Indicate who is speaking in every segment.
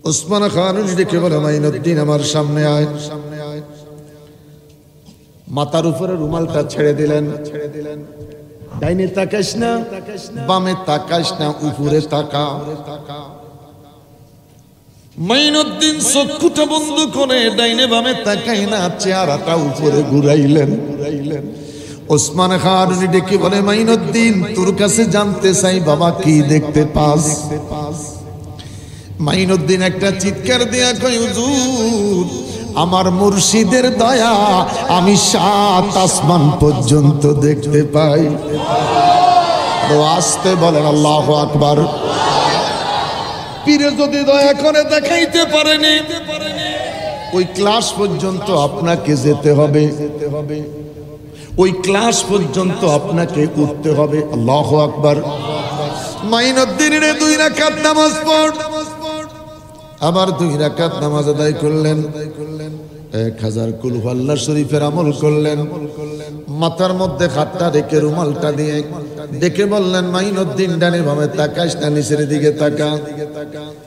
Speaker 1: ওসমান খানুনি ডেকে বলে মাইনুদ্দিন আমার সামনে আয়। মাথার উপরে রুমালটা ছেড়ে দিলেন। ডাইনে তাকাস না, বামে তাকাস না, উপরে তাকা। মাইনুদ্দিন চক্ষুটা বন্ধ করে ডাইনে বামে তাকাই না, চেহারাটা উপরে ঘুরাইলেন। ওসমান খানুনি ডেকে বলে মাইনুদ্দিন তোর কাছে জানতে চাই বাবা কি দেখতে পাস? মাইনুদ্দিন একটা চিৎকার দিয়া কই হুজুর আমার মুর্শিদের দয়া আমি 7 আসমান পর্যন্ত দেখতে পাই। আসতে বলেন আল্লাহু আকবার। পীরে যদি দয়া করে দেখাইতে পারেনি ওই ক্লাস পর্যন্ত আপনাকে যেতে হবে, ওই ক্লাস পর্যন্ত আপনাকে উঠতে হবে। আল্লাহু আকবার। মাইনুদ্দিনের 2 রাকাত নামাজ পড়, আবার 2 রাকাত নামাজ আদায় করলেন। 1000 কুল আল্লাহ শরীফের আমল করলেন। মাথার মধ্যে হাতটা রেখে রুমালটা দিয়ে ডেকে বললেন মাইনুদ্দিন ডানে বামে তাকাস না, নিচের দিকে তাকা।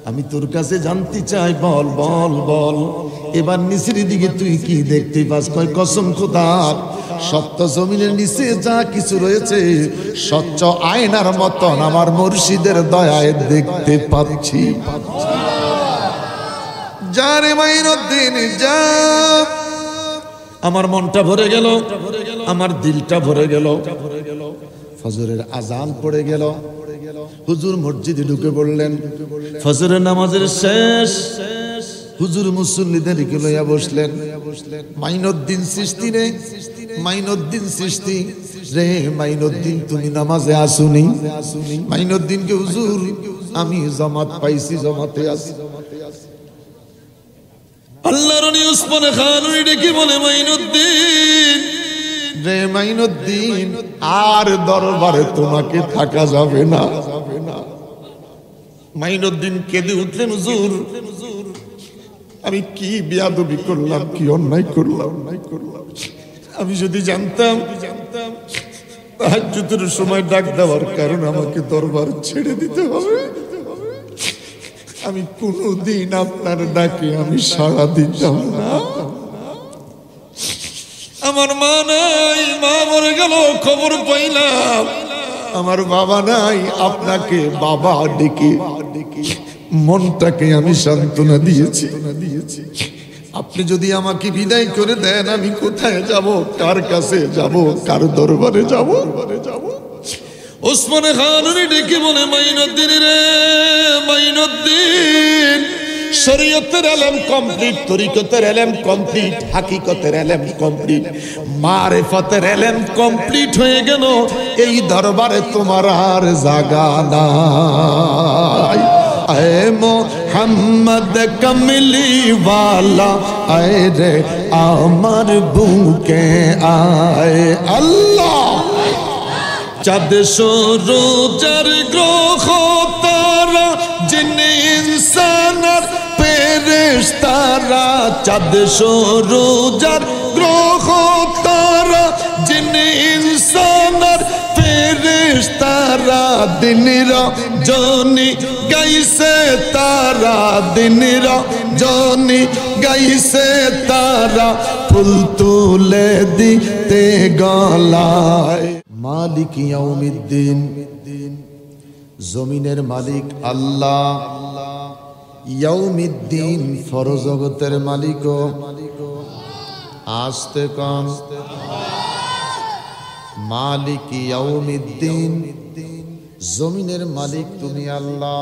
Speaker 1: আমি তোর কাছে জানতে চাই, বল বল বল এবার নিচের দিকে তুই কি দেখতে পাস? কয় কসম খোদার সত্য জমিনের নিচে যা কিছু রয়েছে স্বচ্ছ আয়নার মতন আমার মুর্শিদের দয়ায় দেখতে পাচ্ছি। যারে মাইনুদ্দিন যা, আমার মনটা ভরে গেল, আমার দিলটা ভরে গেল। ফজরের আজান পড়ে গেল, হুজুর মসজিদে ঢুকে পড়লেন। ফজরের নামাজের শেষ, হুজুর মুসল্লিদের লইয়া বসলেন। মাইনুদ্দিন চিশতি রে, মাইনুদ্দিন চিশতি রে, মাইনুদ্দিন তুমি নামাজে আসুনি? মাইনুদ্দিনকে হুজুর আমি জামাত পাইছি, জামাতে আছি। আল্লাহর নবী ওসমান খানুনি ডেকে বলে মাইনুদ্দিন রে, মাইনুদ্দিন আর দরবারে তোমাকে থাকা যাবে না। মাইনুদ্দিন কেঁদে উঠলেন, হুজুর আমি কি বেয়াদবি করলাম, কি অন্যায় করলাম। আমি যদি জানতাম তাহাজ্জুদের সময় ডাক দেওয়ার কারণ আমাকে দরবার ছেড়ে দিতে হবে, আমি কোনদিন আপনার ডাকে আমি সাড়া দিতাম না। আমার মা নাই, মা মরে গেল খবর পাইলাম। আমার বাবা নাই, আপনাকে বাবা ডেকে মনটাকে আমি সান্ত্বনা দিয়েছি। আপনি যদি আমাকে বিদায় করে দেন আমি কোথায় যাব, কার কাছে যাব, কার দরবারে যাব? ওসমান খানুনি ডেকে বলে মাইনুদ্দিন রে, মাইনুদ্দিন শরীয়তের ইলম কমপ্লিট, তরিকতের ইলম কমপ্লিট, হাকিকতের ইলম কমপ্লিট, মারিফতের ইলম কমপ্লিট হয়ে গেল। এই দরবারে তোমার আর জায়গা নাই। আয়ে মোহাম্মদ কমলি ওয়ালা আয়ে রে আমার বুকে আয়ে। আল্লাহ চাঁদ সূরজের গ্রহ তারা জিনে ইনসান আর ফেরেশতারা, চাঁদ সূরজের গ্রহ তারা জিনে ইনসান আর ফেরেশতারা, দিন রজনী গাইছে তারা, দিন রজনী গাইছে তারা, ফুল তুলে দিতে গলায়। মালিক ইয়াউমিদ্দিন, জমিনের মালিক আল্লাহ। ইয়াউমিদ্দিন ফরজগতের মালিক। আস্তে কম। মালিক ইয়াউমিদ্দিন, জমিনের মালিক তুমি আল্লাহ।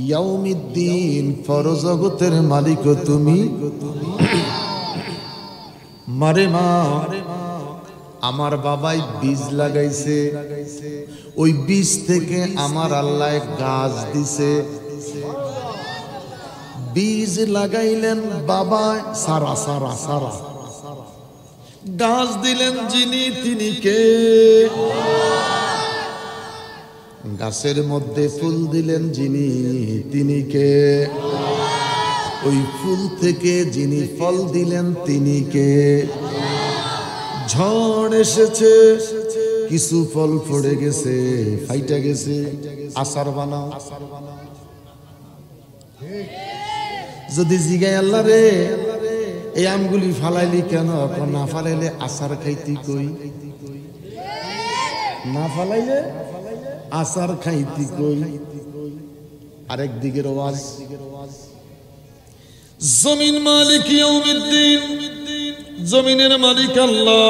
Speaker 1: ইয়াউমিদ্দিন ফরজগতের মালিক তুমি। মারে মা, আমার বাবাই বীজ লাগাইছে, ওই বীজ থেকে আমার আল্লাহ গাছ দিছে। বীজ লাগাইলেন বাবা, সারা সারা সারা গাছ দিলেন যিনি, তিনি কে? গাছের মধ্যে ফুল দিলেন যিনি, তিনি কে? ওই ফুল থেকে যিনি ফল দিলেন তিনি কে? ঝড় এসেছে, কিছু ফল পড়ে গেছে, ফাইটা গেছে, আচার বানাও। যদি জিগাই আল্লাহ রে এই আমগুলি ফালাইলি কেন, না ফালাইলে আচার খাইতি কই, না ফালাইলে আচার খাইতি কই। আরেক দিকের ওয়াজ,
Speaker 2: জমিন মালিক ইয়াউমিদ্দিন, জমিনের মালিক আল্লাহ।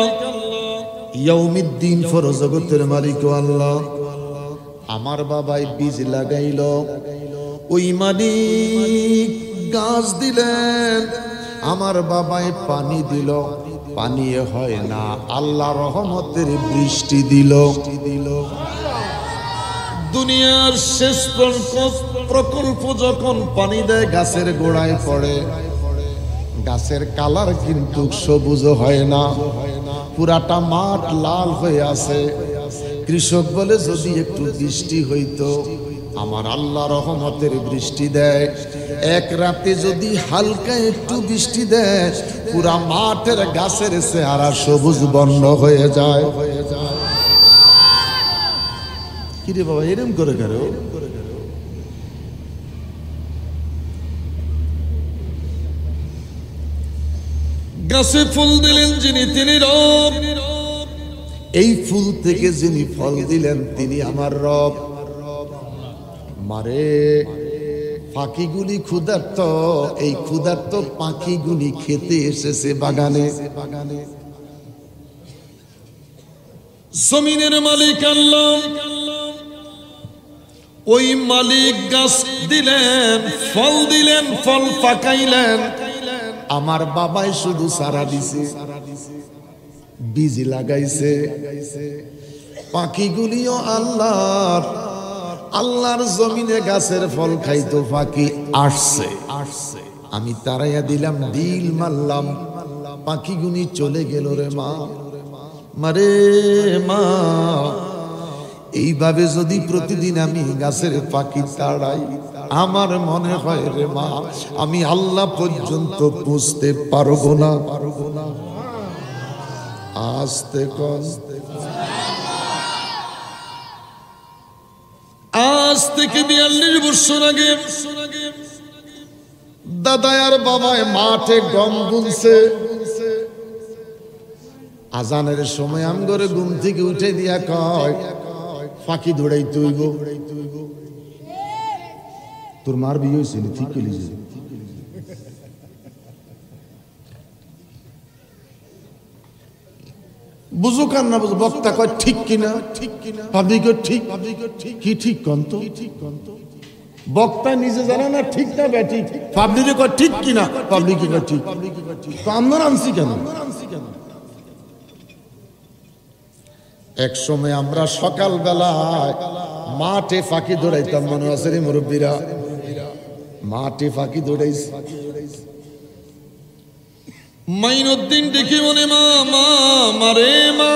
Speaker 1: ইয়াউমিদ্দিন ফরজগতের মালিক আল্লাহ। আমার বাবাই বীজ লাগাইল, ওই মালিক গাছ দিলেন, আমার বাবাই পানি দিল, পানি হয় না, আল্লাহ রহমতের বৃষ্টি দিল।
Speaker 2: দুনিয়ার শেষ প্রকল্প যখন পানি দেয় গাছের গোড়ায় পড়ে,
Speaker 1: গাছের কালার কিন্তু সবুজ হয় না, পুরাটা মাঠ লাল হয়ে আছে। কৃষক বলে যদি একটু বৃষ্টি হইতো, আমার আল্লাহ রহমতের বৃষ্টি দেয়, এক রাতে যদি হালকা একটু বৃষ্টি দেয়, পুরা মাঠের গাছের চেহারা সবুজ বর্ণ হয়ে যায়। কিরে বাবা এরম করে গেল,
Speaker 2: গাছে ফুল দিলেন যিনি তিনি রব,
Speaker 1: এই ফুল থেকে যিনি ফল দিলেন তিনি আমার রব। মারে পাখিগুলি ক্ষুধার্ত, এই ক্ষুধার্ত পাখিগুলি খেতে এসেছে বাগানে।
Speaker 2: জমিনের মালিক আল্লাহ, ওই মালিক গাছ দিলেন, ফল দিলেন, ফল পাকাইলেন।
Speaker 1: আমার বাবাই শুধু সারা দিছে, বীজ লাগাইছে। পাখিগুলিও আল্লাহর, আল্লাহর জমিনে গাছের ফল খাইতো, পাখি আসছে, আমি তারাইয়া দিলাম, দিল মারলাম, পাখিগুলি চলে গেল রে মা। মারে মা, এইভাবে যদি প্রতিদিন আমি গাছের পাখি তাড়াই, আমার মনে হয় রে মা আমি আল্লাহ পর্যন্ত পৌঁছতে পারবো না। আস্তে কস্তে
Speaker 2: আজ থেকে 42 বছর আগে
Speaker 1: দাদা আর বাবায় মাঠে গম বুনছে। আজানের সময় আমগরে ঘুম থেকে উঠে দিয়া কয় ফাঁকি দৌড়াই তুইব। তোর মার বিয়ে হয়েছিল ঠিক করলি, বুঝুক আর না বুঝুক, বক্তা কয় ঠিক কিনা, ঠিক কিনা, পাবলিক ঠিক, কি ঠিক কন্ত, বক্তা নিজে জানে না ঠিক না ব্যাঠিক, পাবলিকে কয় ঠিক কিনা, পাবলিকে কয় ঠিক। তো আমরা আনছি কেন? এক সময় আমরা সকালবেলায় মাঠে ফাঁকি দৌড়াইতাম, মনে আছে রে মুরব্বীরা, মাঠে ফাঁকি দৌড়াইছি।
Speaker 2: মাইনুদ্দিন ডেকে বলে মা, মা মারে মা,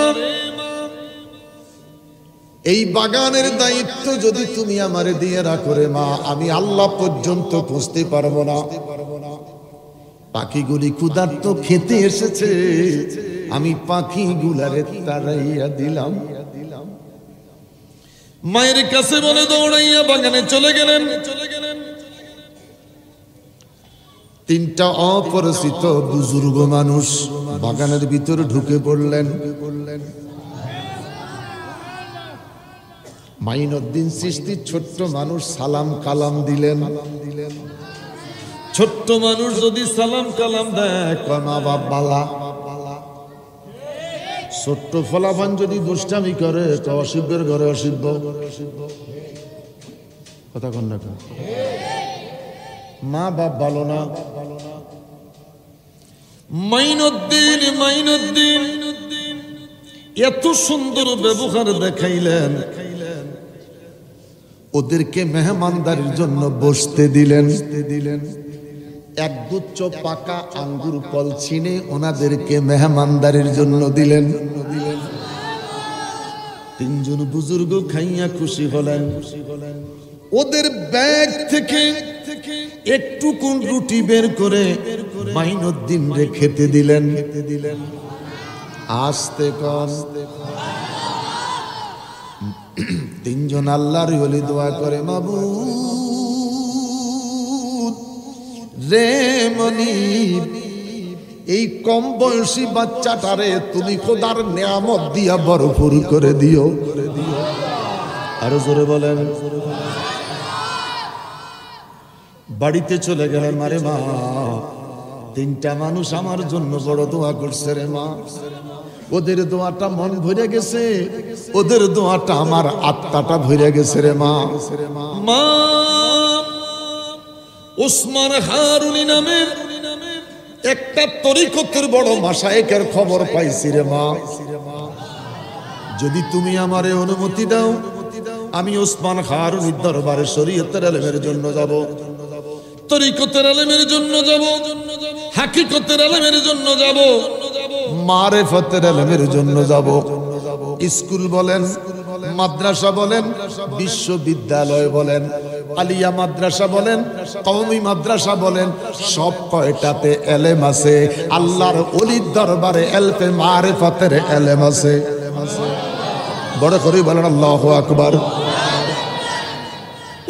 Speaker 1: এই বাগানের দায়িত্ব যদি তুমি আমারে দিয়ে রাখো রে মা, আমি আল্লাহ পর্যন্ত পৌঁছতে পারবো না। পাখিগুলি ক্ষুধার্ত খেতে এসেছে, আমি পাখিগুলারে তাড়াইয়া দিলাম।
Speaker 2: মায়ের কাছে বলে দৌড়াইয়া বাগানে চলে গেলেন।
Speaker 1: তিনটা অপরিচিত বুজুর্গ মানুষ বাগানের ভিতরে ঢুকে পড়লেন। মাইনুদ্দিন চিশতি ছোট্ট মানুষ, সালাম কালাম দিলেন।
Speaker 2: ছোট্ট মানুষ যদি সালাম কালাম দেয়,
Speaker 1: মা বাপ বালা। ছোট্ট ফলাফান যদি দুষ্টামি করে, তো অসিব্যের ঘরে অসিব্য। কথা কন না, মা বাপ ভালো না।
Speaker 2: মাইনুদ্দিন এত সুন্দর ব্যবহার দেখাইলেন,
Speaker 1: ওদেরকে মেহমানদারির জন্য বসতে দিলেন। এক গুচ্ছ পাকা আঙ্গুর ফল ছিনে ওনাদেরকে মেহমানদারির জন্য দিলেন। তিনজন বুজুর্গ খাইয়া খুশি হলেন। ওদের ব্যাগ থেকে একটু কোন রুটি বের করে মাইনুদ্দিন রে খেতে দিলেন। আস্তে কস্তে তিনজন আল্লাহর ওলি দোয়া করে, মাবুদ রে মনিব, এই কম বয়সী বাচ্চাটারে তুমি খোদার নিয়ামত দিয়া ভরপুর করে দিও। আরো জোরে বলেন। বাড়িতে চলে গেলেন। মারে মা, 3টা মানুষ আমার জন্য বড় দোয়া করছে রে মা। ওদের দোয়াটা মন ভরে গেছে, ওদের দোয়াটা আমার আত্মাটা ভরে গেছে রে মা।
Speaker 2: মা ওসমান হারুনি নামের
Speaker 1: একটা তরিকতের বড় মাশায়েখের খবর পাইছি রে মা। যদি তুমি আমারে অনুমতি দাও, আমি ওসমান হারুনির দরবারে শরীয়তের ইলমের জন্য যাব,
Speaker 2: তরিকতের ইলমের জন্য যাব, হাকিকতের ইলমের জন্য যাব,
Speaker 1: মারিফতের ইলমের জন্য যাব। স্কুল বলেন, মাদ্রাসা বলেন, বিশ্ববিদ্যালয় বলেন, আলিয়া মাদ্রাসা বলেন, কওমি মাদ্রাসা বলেন, সব কয়টাতে ইলম আছে। আল্লাহর ওলির দরবারে ইলমে মারিফতের ইলম আছে। বড় করে বলেন আল্লাহু আকবার।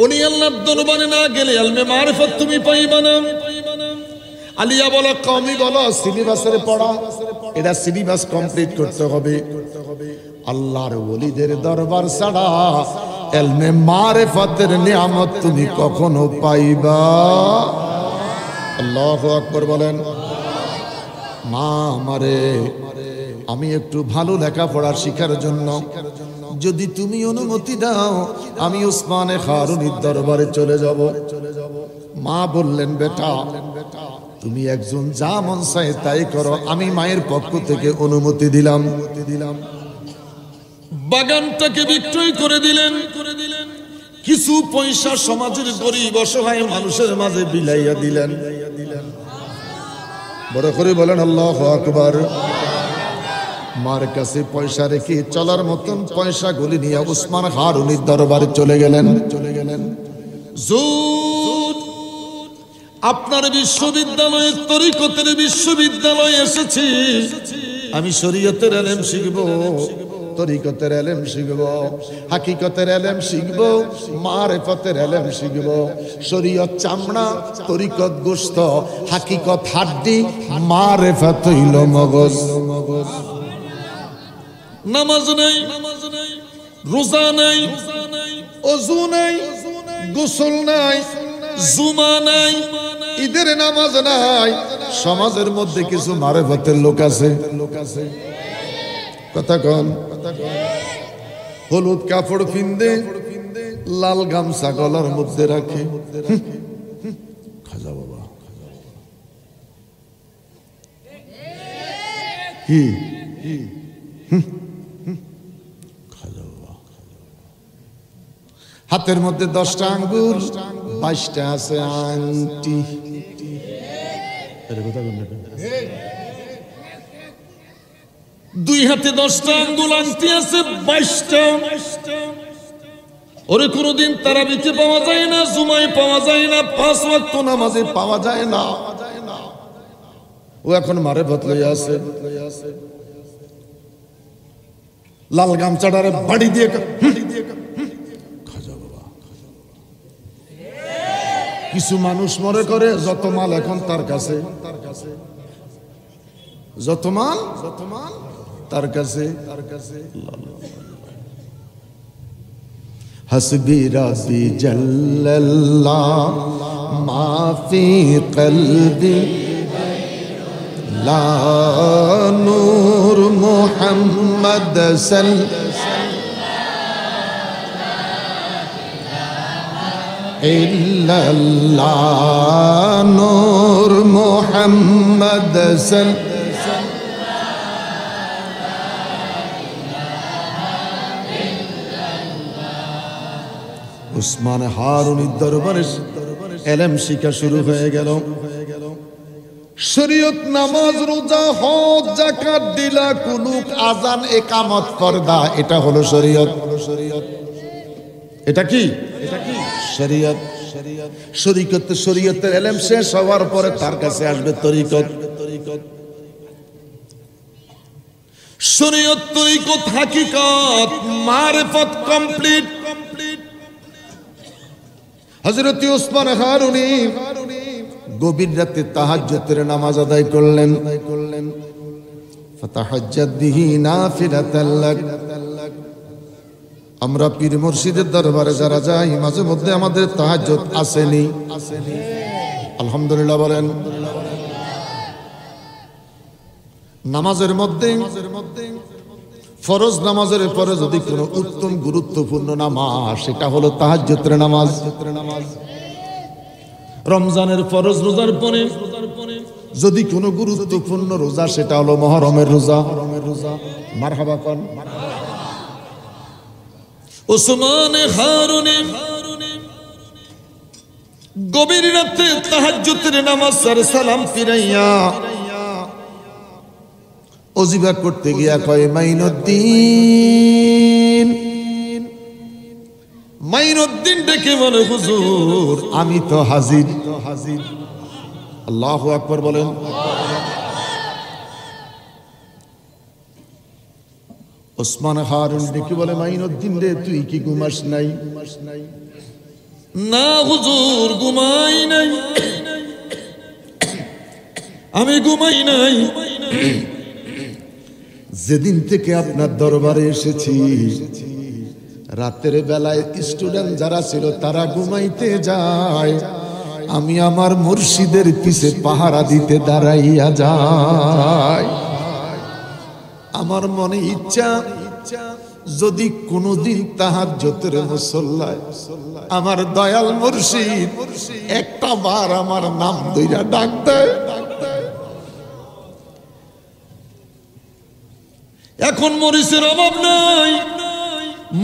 Speaker 2: উনি আল্লাহর দরবারে না গেলে ইলমে মারিফত তুমি পাইবা না।
Speaker 1: আলিয়া বলো, কওমি বলো, সিলেবাসের পড়া, এটা সিলেবাস কমপ্লিট করতে হবে। আল্লাহর ওলিদের দরবার ছাড়া ইলমে মারিফতের নিয়ামত তুমি কখনো পাইবা। আল্লাহু আকবার বলেন। মা আমারে, আমি একটু ভালো লেখাপড়া শিখার জন্য যদি তুমি অনুমতি দাও, আমি ওসমান হারুনির দরবারে চলে যাব। মা বললেন, বেটা তুমি একজন যা মন চায় তাই করো, আমি মায়ের পক্ষ থেকে অনুমতি দিলাম।
Speaker 2: বাগানটাকে বিক্রয় করে দিলেন, কিছু পয়সা সমাজের গরিব অসহায় মানুষের মাঝে বিলাইয়া দিলেন।
Speaker 1: বড় করে বলেন আল্লাহু আকবার। মার কাছে পয়সা রেখে চলার মতন পয়সা গুলি নিয়ে ওসমান হারুনির দরবারে চলে গেলেন।
Speaker 2: আপনার বিশ্ববিদ্যালয়ে, তরিকতের বিশ্ববিদ্যালয়ে এসেছি,
Speaker 1: আমি শরীয়তের ইলম শিখব, তরিকতের ইলম শিখব, হাকিকতের ইলম শিখব, মারিফতের ইলম শিখব। শরীয়ত চামড়া, তরিকত গোশত, হাকিকত হাড্ডি, মারিফত হইল মগজ।
Speaker 2: নামাজ নাই, রোজা নাই,
Speaker 1: ওযু নাই, গোসল নাই,
Speaker 2: জুমা নাই,
Speaker 1: ঈদের নামাজ নাই। সমাজের মধ্যে কিছু মারিফতের লোক আছে, কথা কন। হলুদ কাপড় পিন্দে, লাল গামছা গলার মধ্যে রাখে। খাজা বাবা কি হাতের মধ্যে 10টা আঙ্গুল, 22টা আছে আংটি।
Speaker 2: দুই হাতে 10টা আঙ্গুল আংটি আছে 22টা। ওরে কোনদিন তারাবিতে পাওয়া যায় না, জুমায় পাওয়া যায় না, 5 ওয়াক্ত
Speaker 1: নামাজে পাওয়া যায় না। ও এখন মারিফত লইয়া আছে। লাল গামছাটারে বাড়ি দিয়ে খাজা বাবা। কিছু মানুষ মনে করে যত মাল এখন তার কাছে, যত মাল তার কাছে। হাসবি রাবি জাল্লাল্লাহ মাফি কলবি লা নূর মুহাম্মদ ইল্লাল্লাহ নূর মুহাম্মদ উসমান হারুনির দরবারে ইলম শিক্ষা শুরু হয়ে গেল। শরীয়ত, নামাজ, রোজা, হজ, যাকাত, দিলা, কুনুত, আযান, ইকামত, পর্দা, এটা হলো শরীয়ত। এটা কি? শরীয়ত। শরীয়তের ইলম শেষ হওয়ার পরে তার কাছে আসবে তরিকত।
Speaker 2: শরীয়ত, তরিকত, হাকিকত, মারিফত কমপ্লিট।
Speaker 1: হযরত ওসমান হারুনি গভীর রাতে তাহাজ্জুদের নামাজ আদায় করলেন। ফাতাহাজ্জাত বিহি নাফিলাতাল লাক। আমরা পীর মুর্শিদের দরবারে যারা যাই মাঝে মধ্যে আমাদের তাহাজ্জুদ আসেনি? আলহামদুলিল্লাহ বলেন। নামাজের মধ্যে ফরজ নামাজের পরে যদি কোনো উত্তম গুরুত্বপূর্ণ নামাজ, সেটা হলো তাহাজ্জুদের নামাজ। রমজানের ফরজ রোজার পরে যদি কোনো গুরুত্বপূর্ণ রোজা, সেটা হলো মুহররমের রোজা। মারহাবা কোন
Speaker 2: ওসমান হারুনি গভীর রাতে তাহাজ্জুদের নামাজ আর সালাম ফিরাইয়া
Speaker 1: ওজিবা করতে গিয়া কয়, মাইনুদ্দিন ডেকে বলে, হুজুর আমি তো হাজির। আল্লাহু আকবার বলেন। ওসমান হারুন ডেকে বলে, মাইনুদ্দিন রে তুই কি ঘুমাস নাই?
Speaker 2: না হুজুর ঘুমাই নাই, আমি ঘুমাই নাই।
Speaker 1: যেদিন থেকে আপনার দরবারে এসেছি, রাতের বেলায় স্টুডেন্ট যারা ছিল তারা ঘুমাইতে যায়, আমি আমার মুর্শিদের পিছে পাহারা দিতে দাঁড়াইয়া যাই। আমার মনে ইচ্ছা, যদি কোনদিন তাহাজ্জুদের মুসল্লায় আমার দয়াল মুর্শিদ একটা বার আমার নাম ধইরা ডাক দেয়।
Speaker 2: এখন মরিচের অভাব নাই,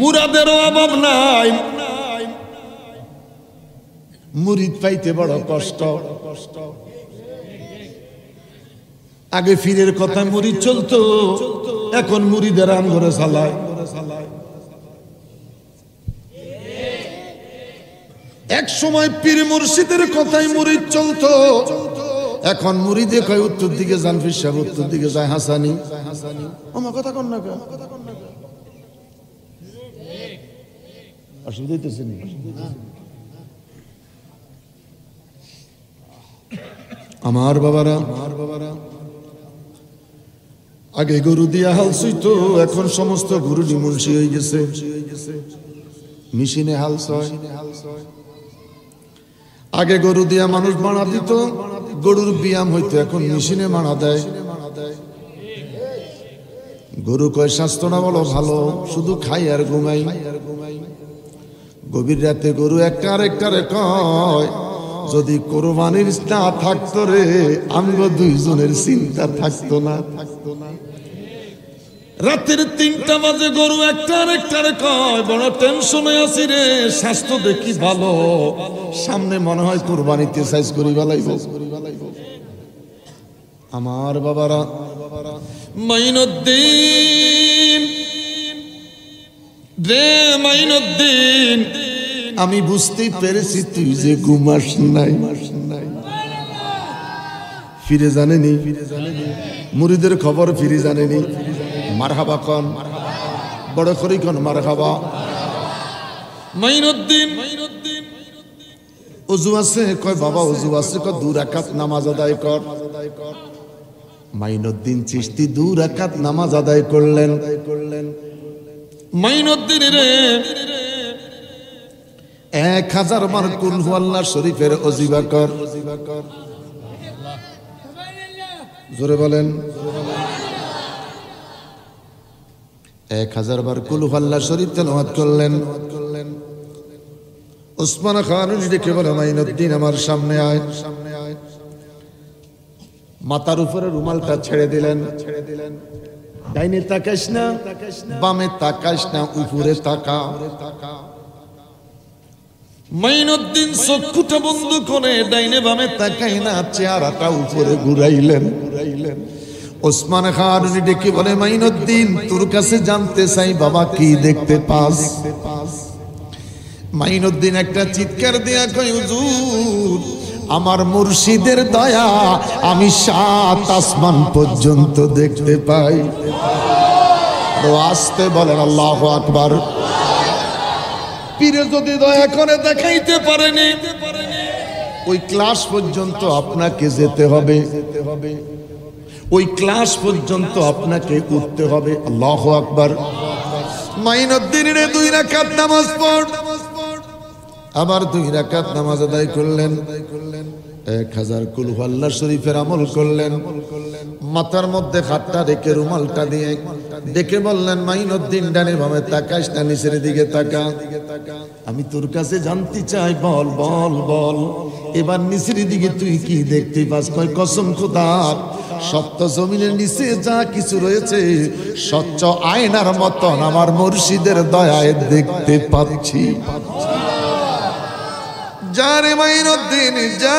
Speaker 2: মুরাদেরও অভাব নাই।
Speaker 1: মুরিদ পাইতে বড় কষ্ট। আগে ফিরের কথা মুরিদ চলতো, এখন মুরিদের আম ঘরে চালায়। এক সময় পীর মুর্শিদের কথাই মুরিদ চলতো, এখন মুরিদে কয় উত্তর দিকে যান ফির সাহেব, উত্তর দিকে যায় হাসানি। আমার কথা কন না, অসুবিধা হইতেছে নি? আমার বাবারা আগে গরু দিয়া হাল ছুইতো, এখন সমস্ত গরু মুন্সি হয়ে গেছে, মেশিনে হাল ছয়। আগে গরু দিয়া মানুষ মানা দিত, গরুর ব্যায়াম হইতো, এখন মেশিনে মানা দেয়। গরু কয় স্বাস্থ্য না বলো ভালো, শুধু খাই আর ঘুমাই। গভীর রাতে গরু একটা আরেকটারে কয়, যদি কোরবানির না থাকতো রে, আমগো দুইজনের চিন্তা থাকতো না।
Speaker 2: রাতের 3টা বাজে গরু একটা আরেকটারে কয়, বড় টেনশনে আছি রে, স্বাস্থ্য দেখি ভালো,
Speaker 1: সামনে মনে হয় কোরবানিতে সাইজ করি বেলাইব। আমার বাবারা,
Speaker 2: মাইনুদ্দিন রে মাইনুদ্দিন,
Speaker 1: আমি বুঝতেই পেরেছি তুই যে ঘুমাস নাই। ফিরে জানেনি, মুরিদের খবর ফিরে জানেনি। মারহাবা কন, বড় করি কন মারহাবা।
Speaker 2: মাইনুদ্দিন
Speaker 1: ওযু আছে? কয় বাবা ওযু আছে। কয় 2 রাকাত নামাজ আদায় কর। মাইনুদ্দিন চিশতি 2 রাকাত নামাজ আদায় করলেন।
Speaker 2: মাইনুদ্দিন রে
Speaker 1: 1000 বার কুল হুয়াল্লাহ শরীফের ওজিবা কর। জোরে বলেন। 1000 বার কুল হুয়াল্লাহ শরীফ তেলাওয়াত করলেন। ওসমান খান ডেকে বলে, মাইনুদ্দিন আমার সামনে আয়। মাথার উপরে রুমালটা ছেড়ে দিলেন। ডাইনে তাকাস না, বামে তাকাস না, উপরে তাকা।
Speaker 2: মাইনুদ্দিন চক্ষুটা বন্ধ করে ডাইনে বামে
Speaker 1: তাকাই না, চেহারাটা উপরে ঘুরাইলেন। ওসমান খান ডেকে বলে, মাইনুদ্দিন তোর কাছে জানতে চাই বাবা কি দেখতে পাস? মাইনুদ্দিন একটা চিৎকার দেয়া কয়, হুজুর আমার মুর্শিদের দয়া আমি 7 আসমান পর্যন্ত দেখতে পাই। আসতে বলেন আল্লাহু আকবার। পীরে যদি দয়া করে দেখাইতে পারেনি, ওই ক্লাস পর্যন্ত আপনাকে যেতে হবে, ওই ক্লাস পর্যন্ত আপনাকে উঠতে হবে। আল্লাহু আকবার। মাইনুদ্দিনের 2 রাকাত নামাজ পড়, আবার 2 রাকাত নামাজ আদায় করলেন, 1000 কুল হু আল্লাহ শরীফের আমল করলেন। মাথার মধ্যে হাতটা রেখে রুমালটা দিয়ে ডেকে বললেন, মাইনুদ্দিন ডানে বামে তাকাস না, নিচের দিকে তাকা, আমি তোর কাছে জানতে চাই, বল বল বল, এবার নিচের দিকে তুই কি দেখতে পাস? কয়, কসম খোদার, সত্য জমিনের নিচে যা কিছু রয়েছে স্বচ্ছ আয়নার মতন আমার মুর্শিদের দয়ায় দেখতে পাচ্ছি। যারে মাইনুদ্দিন যা,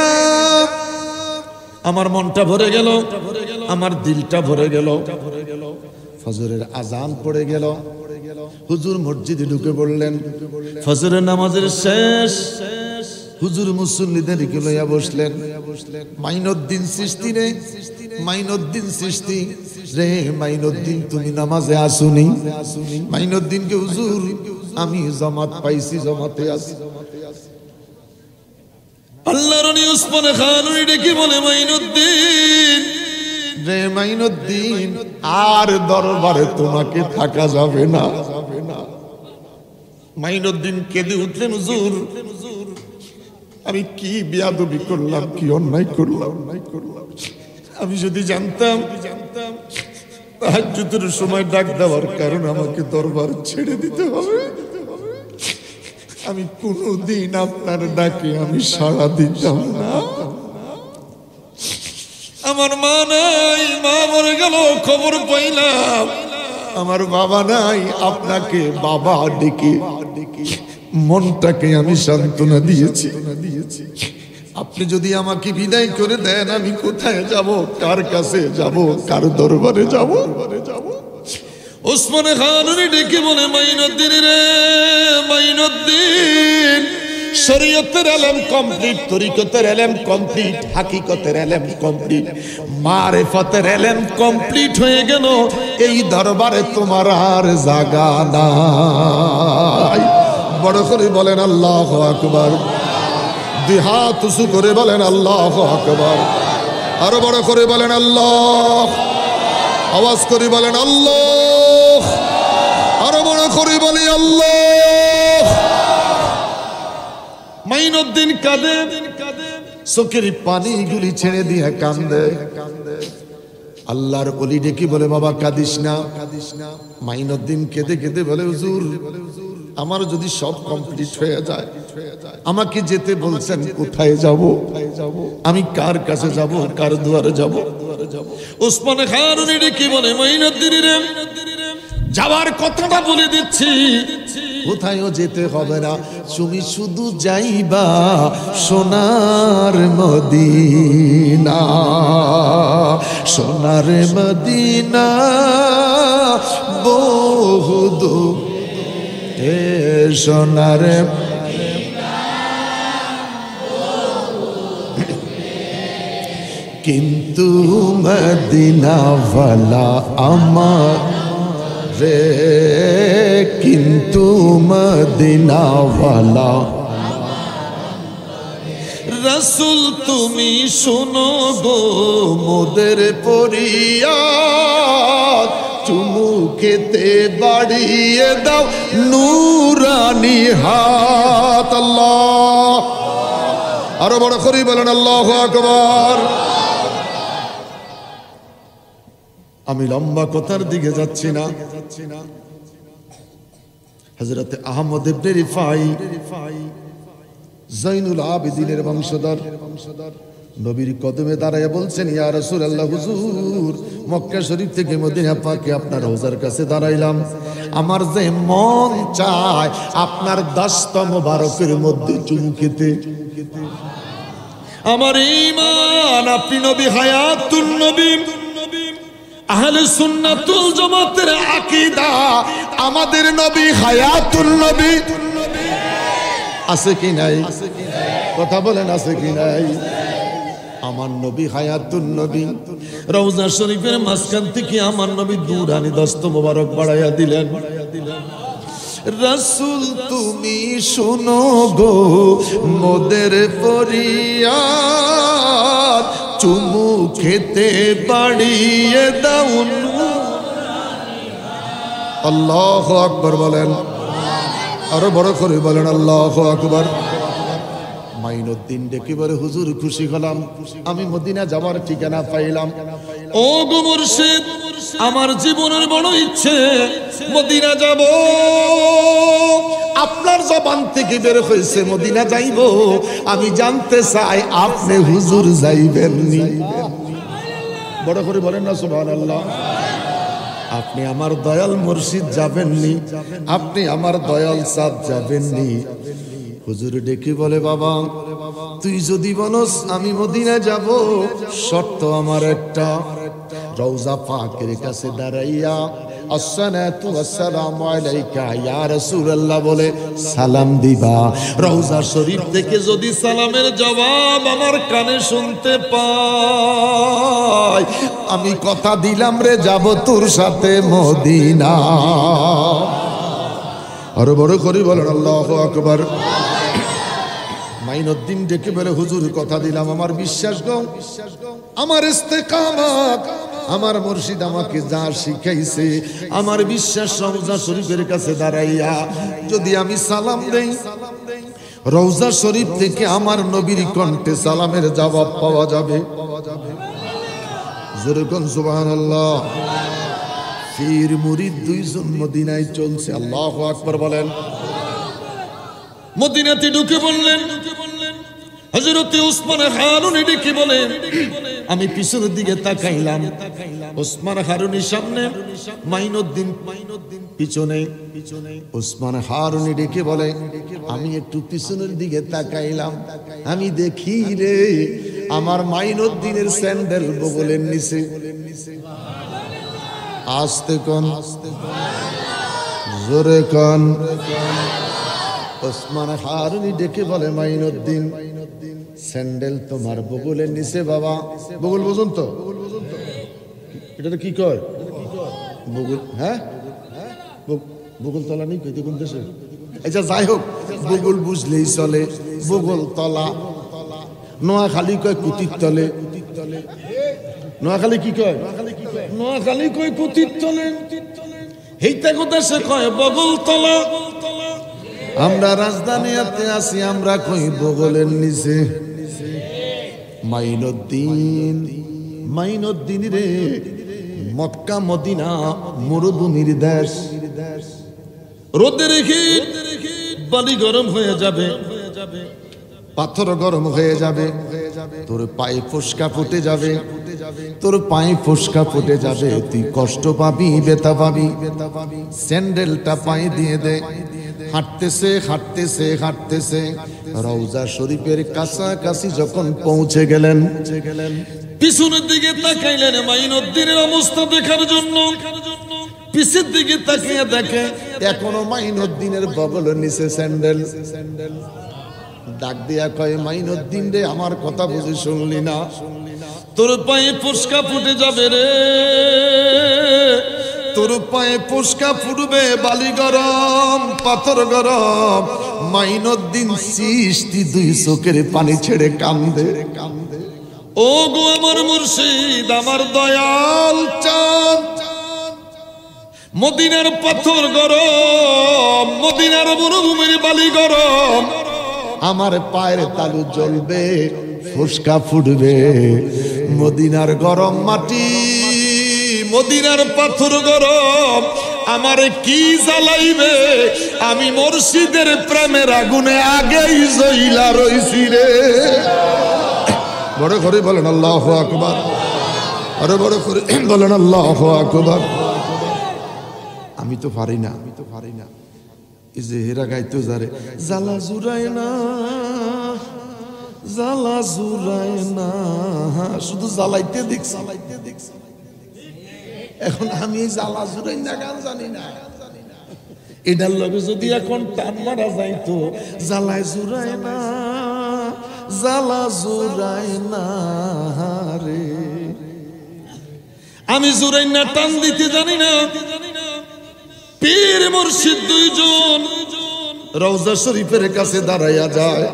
Speaker 1: আমার মনটা ভরে গেল, আমার দিলটা ভরে গেল। ফজরের আজান পড়ে গেল, হুজুর মসজিদে ঢুকে পড়লেন। ফজরের নামাজের শেষ, হুজুর মুসল্লিদের লইয়া বসলেন। মাইনুদ্দিন চিশতি রে, মাইনুদ্দিন চিশতি রে, মাইনুদ্দিন তুমি নামাজে আসুনি? মাইনুদ্দিনকে, হুজুর আমি জামাত পাইছি, জামাতে আছি।
Speaker 2: আল্লাহর নবী উসমান খান ডেকে বলে, মাইনুদ্দিন
Speaker 1: রে, মাইনুদ্দিন আর দরবারে তোমাকে থাকা যাবে না।
Speaker 2: মাইনুদ্দিন কেঁদে উঠলেন, হুজুর
Speaker 1: আমি কি বেয়াদবি করলাম, কি অন্যায় করলাম, আমি যদি জানতাম তাহাজ্জুদের সময় ডাক দেওয়ার কারণ আমাকে দরবার ছেড়ে দিতে হবে, আমি কোনদিন আপনার ডাকে আমি সাড়া দিতাম না।
Speaker 2: আমার মা নাই, মা মরে গেল, খবর পাইলাম।
Speaker 1: আমার বাবা নাই, আপনাকে বাবা ডেকে মনটাকে আমি সান্ত্বনা দিয়েছি। আপনি যদি আমাকে বিদায় করে দেন, আমি কোথায় যাব, কার কাছে যাব, কার দরবারে যাব?
Speaker 2: উসমান খান ডেকে বলে, মাইনুদ্দিন রে, মাইনুদ্দিন শরীয়তের ইলম কমপ্লিট, তরিকতের ইলম কমপ্লিট, হাকিকতের ইলম কমপ্লিট, মারিফতের ইলম কমপ্লিট হয়ে গেল। এই দরবারে তোমার আর জায়গা নাই। বড় করে বলেন আল্লাহু আকবার। 2 হাত উঁচু করে বলেন আল্লাহু আকবার। আরো বড় করে বলেন আল্লাহ। আওয়াজ করে বলেন আল্লাহ। আরো বড় করে বলি আল্লাহ। মাইনুদ্দিন কাঁদে,
Speaker 1: চোখের পানিগুলি ছেড়ে দিয়ে কান্দে। আল্লাহর ওলি ডেকে বলে, বাবা কাঁদিস না। মাইনুদ্দিন কেঁদে কেঁদে বলে, হুজুর আমার যদি সব কমপ্লিট হয়ে যায়, আমাকে যেতে বলছেন, কোথায় যাব? আমি কার কাছে যাব, কার দুয়ারে যাব?
Speaker 2: উসমান খান ডেকে বলে, মাইনুদ্দিন রে, যাওয়ার কথাটা বলে দিচ্ছি,
Speaker 1: কোথায়ও যেতে হবে না, তুমি শুধু যাইবা সোনার মদিনা, সোনার মদিনা বহুদূর, সোনার কিন্তু মদিনাওয়ালা আমার রে, কিন্তু মদিনাওয়ালা
Speaker 2: রাসূল তুমি শোনো গো
Speaker 1: মোদের পরিয়াদ, চুমুকেতে বাড়িয়ে দাও নূরানি হাত। আল্লাহ, আরো বড় করে বলেন আল্লাহু আকবার। আমি লম্বা কথার দিকে যাচ্ছি না। হযরত আহমদ ইবনে রিফাই জাইনুল আবেদিনের বংশধর নবীর কদমে দাঁড়ায় বলছেন, ইয়া রাসূলুল্লাহ, হুজুর মক্কা শরীফ থেকে মদিনা পাকে আপনার রওজার কাছে দাঁড়াইলাম, আমার যে মন চায় আপনার দস্ত মোবারকের মধ্যে চুমু খেতে।
Speaker 2: আমার ঈমান, আপনি নবী, হায়াতুন নবী, আহলে সুন্নাতুল জামাতের আকীদা,
Speaker 1: আমাদের নবী হায়াতুন নবী আছে কি নাই? কথা বলেন, আছে কি নাই? আমার নবী হায়াতুন নবী।
Speaker 2: রওজা শরীফের মাঝখান থেকে আমার নবী দুরানি দস্ত মোবারক বাড়াইয়া দিলেন।
Speaker 1: রাসূল তুমি শোনো গো মোদের ফরিয়াদ, চুমু খেতে বাড়িয়ে দাও। আল্লাহু আকবার বলেন, আরো বড় করে বলেন আল্লাহু আকবার। মাইনুদ্দিন ডেকে বলে হুজুর খুশি হলাম, আমি মদিনা যাবার ঠিকানা পাইলাম।
Speaker 2: ও গো মুর্শিদ, আমার জীবনের বড় ইচ্ছে মদিনা যাব।
Speaker 1: আপনার জবান থেকে বের হয়েছে মদিনা যাইব, আমি জানতে চাই আপনি হুজুর যাইবেন নি? বড় করে বলেন না সুবহানাল্লাহ। আপনি আমার দয়াল মুর্শিদ যাবেননি, আপনি আমার দয়াল সাদ যাবেননি? হুজুর ডেকে বলে বাবা তুই যদি বলস আমি মদিনা যাব, শর্ত আমার একটা, রওজা পাকের কাছে দাঁড়াইয়া আসসালাতু ওয়াসসালামু আলাইকা ইয়া রাসূলুল্লাহ বলে সালাম দিবা। রওজা শরীফ থেকে যদি সালামের জবাব আমার কানে শুনতে পাই, আমি কথা দিলাম রে যাব তোর সাথে মদিনা। আরো বড় করে বলেন আল্লাহু আকবার। মাইনুদ্দিন ডেকে বলে হুজুর কথা দিলাম, আমার বিশ্বাস গো, আমার ইস্তেকামত, আমার মুর্শিদ আমাকে যা শিখাইছে, আমার বিশ্বাস রওজা শরীফের কাছে দাঁড়াইয়া যদি আমি সালাম দেই, রওজা শরীফ থেকে আমার নবীর কণ্ঠে সালামের জবাব পাওয়া যাবে। জোরে কোন সুবহানাল্লাহ। পীর মুরিদ দুইজন মদিনায় চলছে, আল্লাহু আকবার বলেন।
Speaker 2: মদিনাতে ঢুকে বললেন, হযরত ওসমান হারুনি ডেকে বলেন,
Speaker 1: আমি পিছনের দিকে তাকাইলাম, ওসমান হারুনির সামনে, মাইনুদ্দিন পিছনে। ওসমান হারুনি ডেকে বলে আমি একটু পিছনের দিকে তাকাইলাম, আমি দেখি রে আমার মাইনুদ্দিনের স্যান্ডেল বগলের নিচে। আস্তে কোন, জোরে কোন। ওসমান হারুনি ডেকে বলে মাইনুদ্দিন স্যান্ডেল তোমার বগলের নিচে। বাবা বগল বুঝুন তো, এটা কি কয় বগল? হ্যাঁ বগল তলা নেই কইতে কোন দেশে? আচ্ছা যাই হোক, বগল বুঝলেই চলে। বগল তলা, নোয়াখালী কয় কুতির তলে। নোয়াখালী কি কয়? নোয়াখালী কয় কুতির তলে,
Speaker 2: এইটা কথা সে কয় বগল তলা।
Speaker 1: আমরা রাজধানীতে আছি, আমরা কই বগলের নিচে। মাইনুদ্দিন, মাইনুদ্দিন রে মক্কা মদিনা মরুভূমির দেশ,
Speaker 2: রোদে রেখে বালি গরম হয়ে যাবে,
Speaker 1: পাথর গরম হয়ে যাবে, তোর পায়ে ফোসকা ফুটে যাবে, তোর পায়ে ফোসকা ফুটে যাবে, তুই কষ্ট পাবি, ব্যথা পাবি। স্যান্ডেলটা পায়ে দিয়ে দে। হাঁটতেছে হাঁটতেছে হাঁটতেছে, রওজা শরীফের কাছাকাছি যখন পৌঁছে গেলেন,
Speaker 2: পিছনের দিকে তাকাইলেন মাইনুদ্দিনের অবস্থা দেখার জন্য। পিছের দিকে তাকিয়ে দেখে
Speaker 1: এখনো মাইনুদ্দিনের বগলের নিচে স্যান্ডেল। ডাক দিয়া কয় মাইনুদ্দিন রে আমার কথা বুঝি শুনলি না?
Speaker 2: তোর পায়ে ফোসকা ফুটে যাবে রে,
Speaker 1: তোর পায়ে ফোসকা ফুটবে, বালি গরম, পাথর গরম। মাইনুদ্দিন সৃষ্টি দুই চোখের পানি ছেড়ে কান্দে।
Speaker 2: ও গো আমার মুর্শিদ, আমার দয়াল চাঁদ, মদিনার পাথর গরম, মদিনার মরুভূমির বালি গরম,
Speaker 1: আমার পায়ের তালু জ্বলবে, ফোসকা ফুটবে। মদিনার গরম মাটি,
Speaker 2: মদিনার পাথর গরম, আমারে কি জ্বালাইবে? আমি মুর্শিদের প্রেমের আগুনে আগেই জ্বলা রইছি রে।
Speaker 1: বড় করে বলেন আল্লাহু আকবার, আরো বড় করে বলেন আল্লাহু আকবার। আমি তো পারি না, আমি তো পারি না। এই যে হেরা গাইতো যারে, জ্বালা জুড়ায় না, জ্বালা জুড়ায় না, শুধু জ্বালাইতে দেখছি। এখন আমি এই জ্বালা জুড়াই না গান জানি না। এটার লগে যদি এখন টান মারা যাইতো, জ্বালায় জুড়ায় না, জ্বালা জুড়ায় না রে।
Speaker 2: আমি জুড়াই না টান দিতে জানি না, পীর মুর্শিদ দুইজন রওজা শরীফের কাছে দাঁড়াইয়া যায়।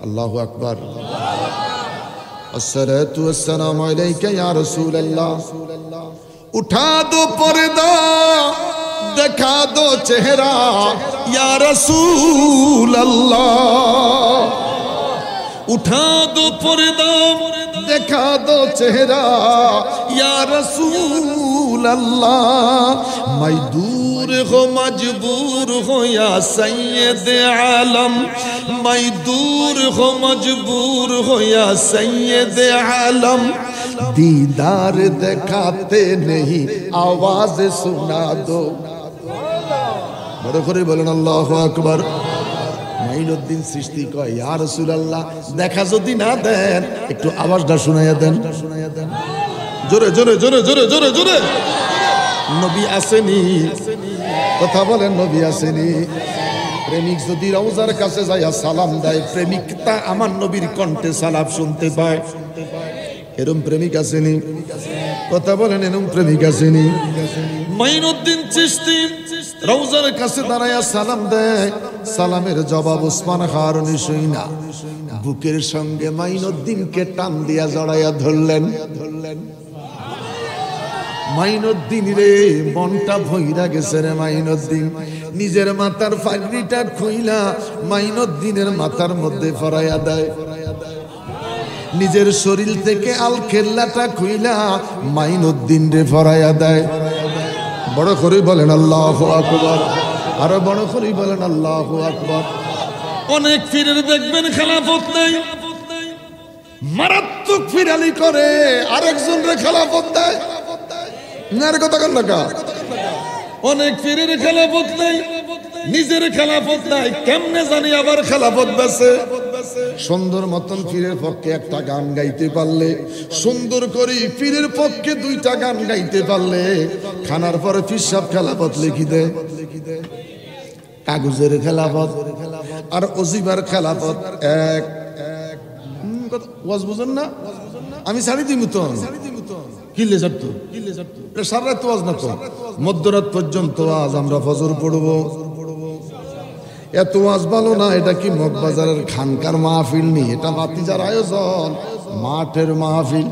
Speaker 2: আল্লাহু আকবার। আসসালাতু ওয়াসসালামু আলাইকা ইয়া রাসূলুল্লাহ। উঠা দো পর্দা দেখা দো চেহারা ইয়া রাসূলুল্লাহ। उठा दो पर्दा देखा दो चेहरा या रसूल अल्लाह। मैं दूर हो मजबूर हो या सैयद आलम, मैं दूर हो मजबूर हो या सैयद आलम। दीदार दिखाते नहीं आवाज सुना दो। बड़े করে বলেন আল্লাহু আকবার। মাইনুদ্দিন চিশতি কয় ইয়া রাসূলুল্লাহ দেখা যদি না দেন একটু আওয়াজটা শুনাইয়া দেন, জোরে জোরে জোরে জোরে জোরে জোরে। নবী আসেনি, কথা বলেন নবী আসেনি। প্রেমিক যদি রওজার কাছে যাইয়া সালাম দেয়, প্রেমিকটা আমার নবীর কণ্ঠে সালাম শুনতে পায়। এরকম প্রেমিক আসেনি, কথা বলেন এরকম প্রেমিক আসেনি। মাইনুদ্দিন চিশতি রওজার কাছে দাঁড়ায়া সালাম দেয়, সালামের জবাব ওসমান হারুনি শুইনা বুকের সঙ্গে মাইনুদ্দিনকে টান দিয়া জড়াইয়া ধরলেন। মাইনুদ্দিন রে মনটা ভইরা গেছে রে মাইনুদ্দিন। নিজের মাথার পাগড়িটা খুইলা মাইনুদ্দিনের মাথার মধ্যে ফরাইয়া দেয়। নিজের শরীর থেকে আল খেল্লাটা খুইলা মাইনুদ্দিন রে ফরাইয়া দেয়। বড় করে বলেন আল্লাহু আকবার, আরো বড় করে বলেন আল্লাহু আকবার। অনেক পীরের দেখবেন খেলাফত নাই, মারাত্মক ফিরালি করে আরেকজন রে খেলাফত দেয়। নার কথা কন না। অনেক পীরের খেলাফত নাই, নিজের খেলাফত নাই, কেমনে জানি আবার খেলাফত বেছে। সুন্দর মতন পীরের পক্ষে একটা গান গাইতে পারলে, সুন্দর করে পীরের পক্ষে দুইটা গান গাইতে পারলে, খানার পরে পীর সাহেব খেলাফত লিখি দেয়। কাগজের খেলাফত আর অজিবার খেলাফত এক। ওয়াজ বুঝেন না? আমি ছাড়ি দিই মতন কিলে ছাড়তো সারা রাত ওয়াজ না তো, মধ্যরাত পর্যন্ত আজ আমরা ফজর পড়বো। এত ওয়াজ ভালো না। এটা কি মগবাজারের খানকার মাহফিল নি, এটা ভাতিজার আয়োজন, মাঠের মাহফিল,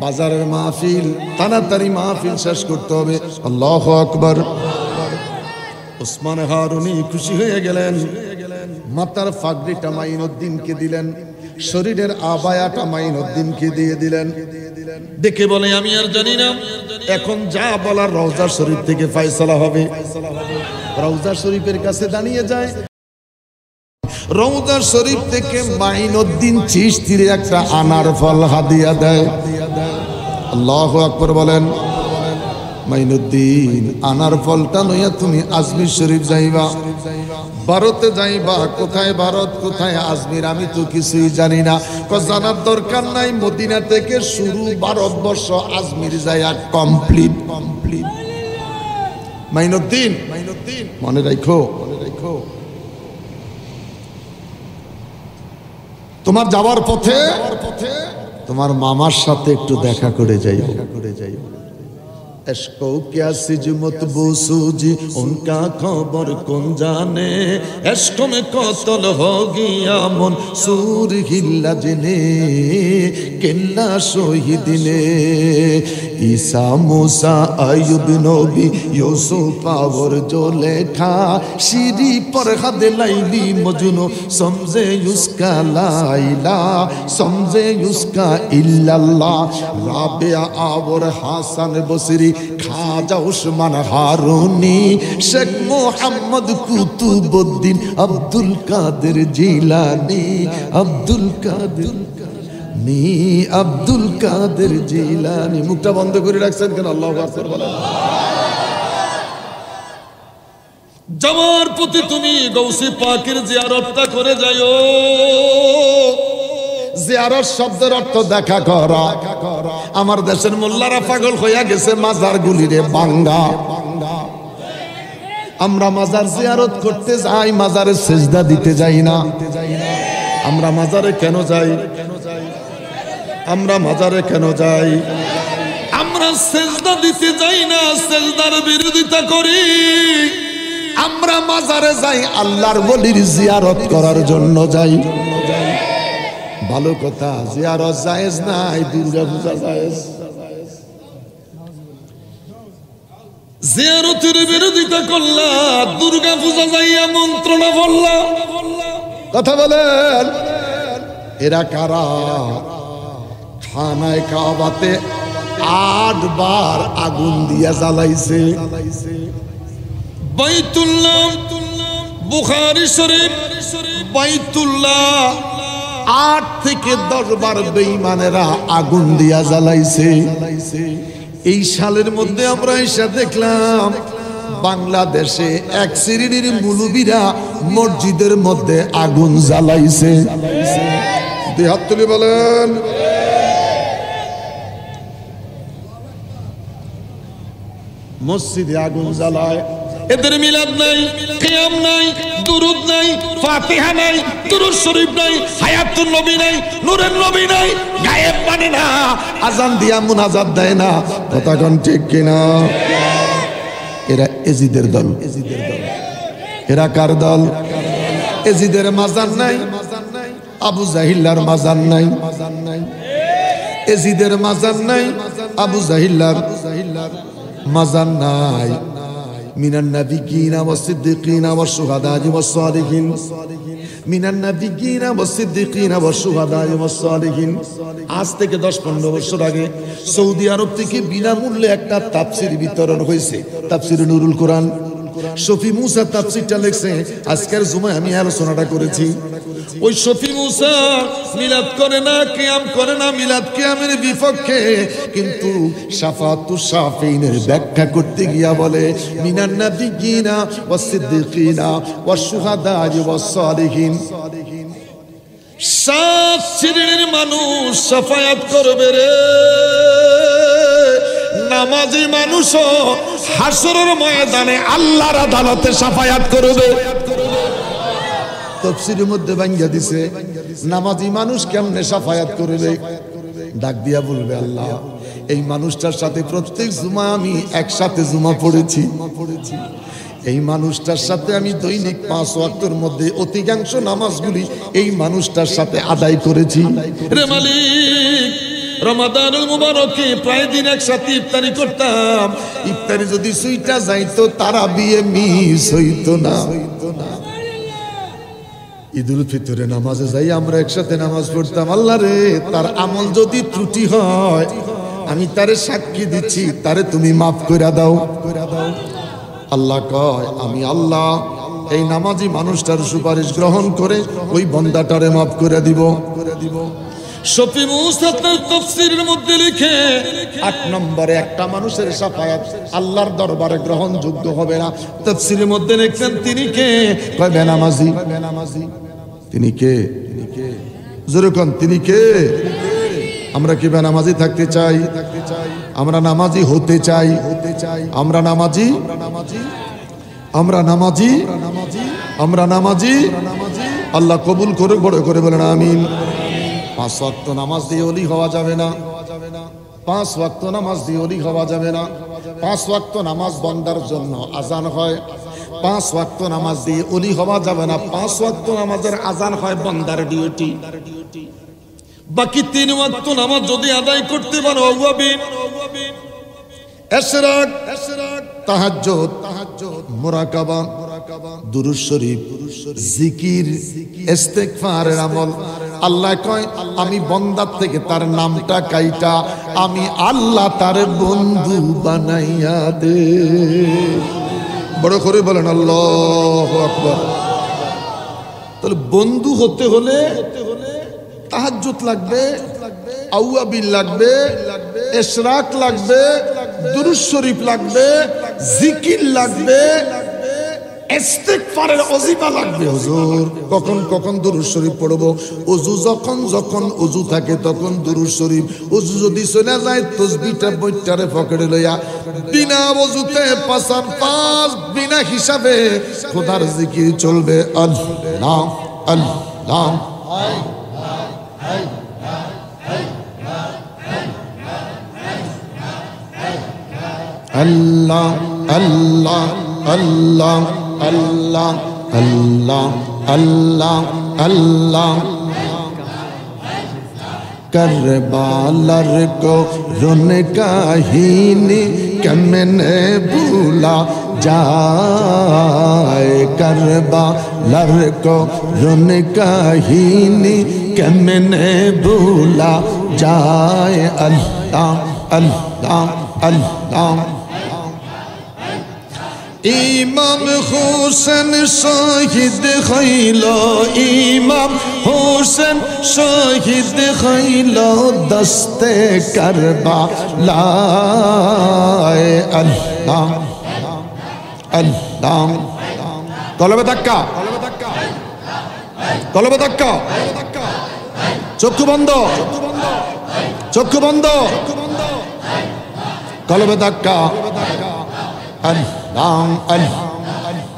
Speaker 2: বাজারের মাহফিল। তাড়াতাড়ি মাহফিল শেষ করতে হবে। আল্লাহু আকবার। ওসমান হারুনি খুশি হয়ে গেলেন, মাথার পাগড়িটা মাইনুদ্দিনকে দিলেন, শরীরের আবায়াটা মাইনুদ্দিনকে দিয়ে দিলেন। দেখে বলে আমি আর জানি না, এখন যা বলার রওজা শরীফ থেকে ফয়সালা হবে। রওজা শরীফের কাছে দাঁড়িয়ে যায়, রওজা শরীফ থেকে মাইনুদ্দিন চিশতির একটা আনার ফল হাদিয়া দেয়। আল্লাহু আকবার বলেন। মাইনুদ্দিন আনার ফলটা লইয়া তুমি আজমির শরীফ যাইবা। ভারতে যাইবা। কোথায় ভারত কোথায় আজমির আমি তো কিছুই জানি না। জানার দরকার নাই, মদিনা থেকে শুরু, ভারতবর্ষ আজমির যাইয়া কমপ্লিট। মাইনুদ্দিন মনে রাখো, তোমার যাওয়ার পথে তোমার মামার সাথে একটু দেখা করে যাই। इश्क़ो क्या सिजमत बूसूजी उनका खबर कौन जाने। इश्क़ में कत्ल हो गया मंसूर हिल्ला जने किल्ला शहीद ने। ईसा मूसा अय्यूब नबी यूसुफ और जो लेखा शीरी पर हद लैली मजनू समझे उसका लाइला समझे उसका इल्लल्लाह। राबिया और हासन बसरी खाजा उस्मान हारूनी शेख मोहम्मद कुतुबुद्दीन अब्दुल कादिर जिलानी अब्दुल कादिर जिलानी। मुखटा बंद করে রাখছেন কেন? আল্লাহু আকবার বলেন। যাওয়ার পথে তুমি গৌসে পাকের জিয়ারতটা করে যাও। জিয়ারত শব্দের অর্থ দেখা করা। আমার দেশের মোল্লারা পাগল হইয়া গেছে মাজার গুলিরে বাঙ্গা। আমরা মাজার জিয়ারত করতে যাই, মাজারে সেজদা দিতে যাই না। আমরা মাজারে কেন যাই? আমরা মাজারে কেন যাই? আমরা আমরা সেজদা দিতে যাই না, সেজদার বিরোধিতা করি। আমরা মাজারে যাই, আল্লাহর ওলির জিয়ারত করার জন্য যাই। ভালো কথা, জিয়ারত জায়েজ নাই, দুর্গা পূজা জায়েজ। জিয়ারতের বিরোধিতা করলা, দুর্গা পূজা যাইয়া মন্ত্রণা বললা। কথা বলেন, এরা কারা? খানায় কাবাতে 8 বার আগুন দিয়া জ্বালাইছে। বাইতুল্লাহ, বুখারী শরীফ, বাইতুল্লাহ 8 থেকে 10 বার বেঈমানেরা আগুন দিয়া জ্বালাইছে। এই সালের মধ্যে আমরা এসে দেখলাম বাংলাদেশে এক শ্রেণীর মুলুবিরা মসজিদের মধ্যে আগুন জ্বালাইছে। দুই হাত তুলে বলেন, মসজিদে আগুন জ্বালায়। এদের মিলাদ নাই, কিয়াম নাই, দুরুদ নাই, ফাতিহা নাই, দুরুদ শরীফ নাই, হায়াতুন নবী নাই, নূরের নবী নাই, গায়েব মানে না, আজান দিয়া মুনাজাত দেয় না। কথা কোন ঠিক কিনা? এরা এজিদের দল। এরা কার দল? এজিদের মাজার নাই, আবু জাহিল্লার মাজার নাই, এজিদের মাজার নাই, আবু জাহিল্লার মাজার নাই। মিনান নাবিয়িনা ওয়াস সিদ্দিকিনা ওয়াস শুহাদা'i ওয়াস সালিহিন, মিনান নাবিয়িনা ওয়াস সিদ্দিকিনা ওয়াস শুহাদা'i ওয়াস সালিহিন। আজ থেকে 10-15 বছর আগে সৌদি আরব থেকে বিনামূল্যে একটা তাফসীর বিতরণ হয়েছে, তাফসীর নুরুল কোরআন। শফি মুসা তাফসীরটা লিখছে, আজকের জুমায় আমি আলোচনাটা করেছি। ওই শফি মুসা মিলাদ করে না, কিয়াম করে না, মিলাদ কিয়ামের বিপক্ষে, কিন্তু শাফাতুশ শাফিনের ব্যাখ্যা করতে গিয়া বলে মিনান নাবিয়িনা ওয়াস সিদ্দিকিনা ওয়াস শুহাদা'i ওয়াস সালিহিন। 7 শ্রেণীর মানুষ শাফায়াত করবে রে। নামাজি মানুষও হাসরের ময়দানে আল্লাহর আদালতে শাফায়াত করবে। তাফসীরের মধ্যে ভাঙ্গা দিছে, নামাজি মানুষ কেমনে শাফায়াত করবে? ডাক দিয়া বলবে, আল্লাহ এই মানুষটার সাথে প্রত্যেক জুমা আমি একসাথে জুমা পড়েছি, এই মানুষটার সাথে আমি দৈনিক 5 ওয়াক্তের মধ্যে অধিকাংশ নামাজগুলি এই মানুষটার সাথে আদায় করেছি। রে মালিক, রমাদানুল মুবারকে প্রায় দিন একসাথে ইফতারি করতাম, ইফতারি যদি সুইটা যাইতো তারাবিয়ে মিস হইতো না। ঈদুল ফিতরে নামাজে যাই আমরা একসাথে নামাজ পড়তাম, আল্লাহ রে তার আমল যদি ত্রুটি হয় আমি তারে সাক্ষী দিচ্ছি, তারে তুমি মাফ করে দাও। আল্লাহ কয়, আমি আল্লাহ এই নামাজি মানুষটার সুপারিশ গ্রহণ করে ওই বান্দাটারে মাফ করে দিব। শফি মুসা তার তাফসীরের মধ্যে লিখে 8 নম্বরে একটা মানুষের শাফায়াত আল্লাহর দরবারে গ্রহণযোগ্য হবে না। তাফসীরের মধ্যে লিখছেন, তিনি কে? কয় বেনামাজি। তিনি কে? জোরে কোন, তিনি কে? আমরা কি বেনামাজি থাকতে চাই? আমরা নামাজি হতে চাই? আমরা নামাজি, আমরা নামাজি, আমরা নামাজি। আল্লাহ কবুল করুক, বড় করে বলেন আমিন। 5 ওয়াক্ত নামাজ দিয়ে ওলি হওয়া যাবে না, 5 ওয়াক্ত নামাজ দিয়ে ওলি হওয়া যাবে না। 5 ওয়াক্ত নামাজ বান্দার জন্য আজান হয়, 5 ওয়াক্ত নামাজ দিয়ে ওলি হওয়া যাবে না। 5 ওয়াক্ত নামাজের আজান হয় বান্দার ডিউটি। বাকি 3 ওয়াক্ত নামাজ যদি আদায় করতে পারো, আওয়াবিন, ইশরাক, তাহাজ্জুদ, মুরাকাবা, দুরূদ শরীফ, জিকির, ইস্তিগফারের আমল। আল্লাহ কয়, আমি বান্দার থেকে তার নামটা কাইটা আমি আল্লাহ তার বন্ধু বানাইয়া দে। বড় করে বলেন আল্লাহু আকবার। তাহলে বন্ধু হতে হলে তাহাজ্জুদ লাগবে, আওয়াবিন লাগবে, ইশরাক লাগবে, দুরূদ শরীফ লাগবে, জিকির লাগবে, ইস্তিগফারের ওজিফা লাগবে। হুজুর কখন কখন দুরূদ শরীফ পড়বো? ওযু যখন ওযু থাকে তখন দুরূদ শরীফ, ওযু যদি চলে যায় তাসবিহটা বইটারে পকেটে লইয়া বিনা ওযুতে 5 বিনা হিসাবে খোদার জিকির চলবে। আল্লাহ আল্লাহ
Speaker 1: আল্লাহ আল্লাহ আল্লাহ আল্লাহ আল্লাহ আল্লাহ আল্লাহ करबालर को रुन काहिनी कमने भूला जाए करबालर को रुन काहिनी कमने भूला जाए अल्लाह अल्लाह अल्लाह इमाम हुसैन शहीद खैलो इमाम हुसैन शहीद खैलो दस्ते करबला अल्लाह अल्लाह कलबे धक्का कलबे धक्का चक्षु बंद चक्षु बंद कलबे धक्का अल्लाह अल्लाह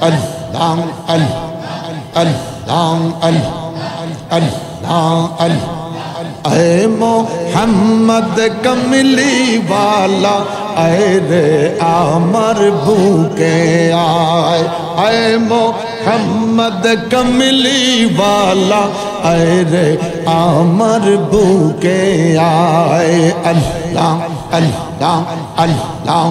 Speaker 1: अल्लाह अल्लाह ऐ मोहम्मद कमली वाला ऐ रे आमर भूखे आए ऐ मोहम्मद कमली वाला ऐ रे आमर भूखे आए अल्लाह अल्लाह अल्लाह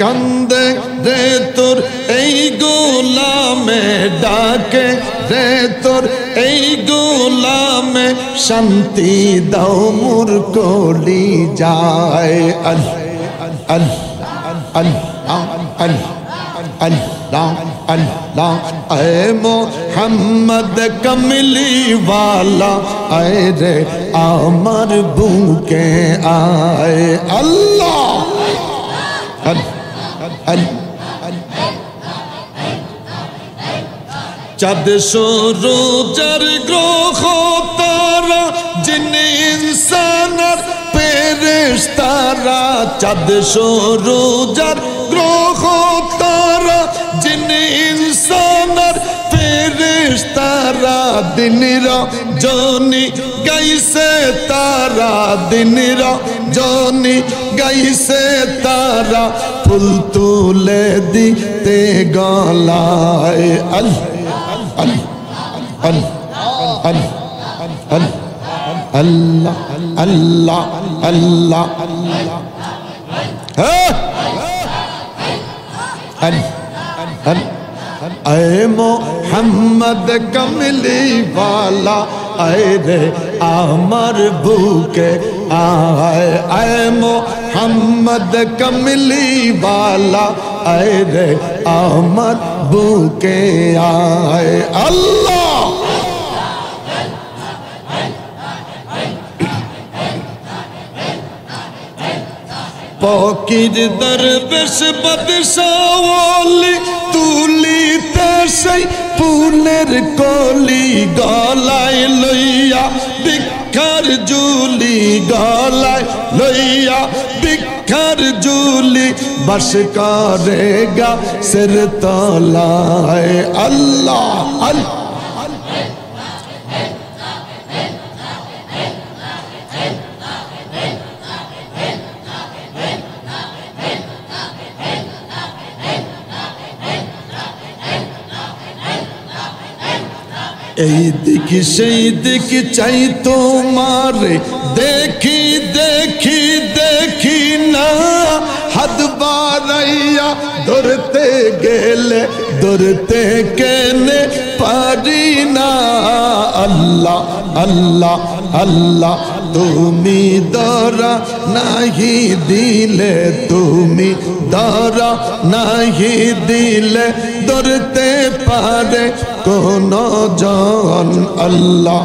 Speaker 1: कंदे रे तुर এই গোলামে ডাকে রে তোর এই গোলামে শান্তি দাও মোর কলি যায় আল্লাহ আল্লাহ अल्लाह अल्लाह ऐ मोहम्मद कमली वाला ऐ रे आमर भूखे आए अल्लाह चाँद सूरज ग्रह तारा जिन इंसान फेरेश्तारा चाँद सूरज ग्रह तारा जिन इंसान फेरेश्तारा दिन रजनी गाइसे तारा दिन रजनी गाइसे तारा फूल तुले दीते गलाए अल्लाह अल्लाह अल्लाह ऐ मोहम्मद कमली वाला ऐ रे आमर भूखे आए ऐ मोहम्मद कमली वाला ऐ रे आमर भूखे आए अल्लाह फकीर दरवेश बदशावली तुलिते সেই ফুলের কলি গলায় লইয়া ভিক্ষার ঝুলি গলায় লইয়া ভিক্ষার ঝুলি বাস করে গাছের তলায় আল্লাহ আল্লাহ এই দিক সেই দিক চাই তোমারে দেখি দেখি দেখি না হাত বাড়াইয়া ধরতে গেলে ধরতে কেনে পারি না আল্লাহ আল্লাহ আল্লাহ তুমি ধরা নাহি দিলে তুমি ধরা নাহি দিলে ধরতে পারে কোন জন আল্লাহ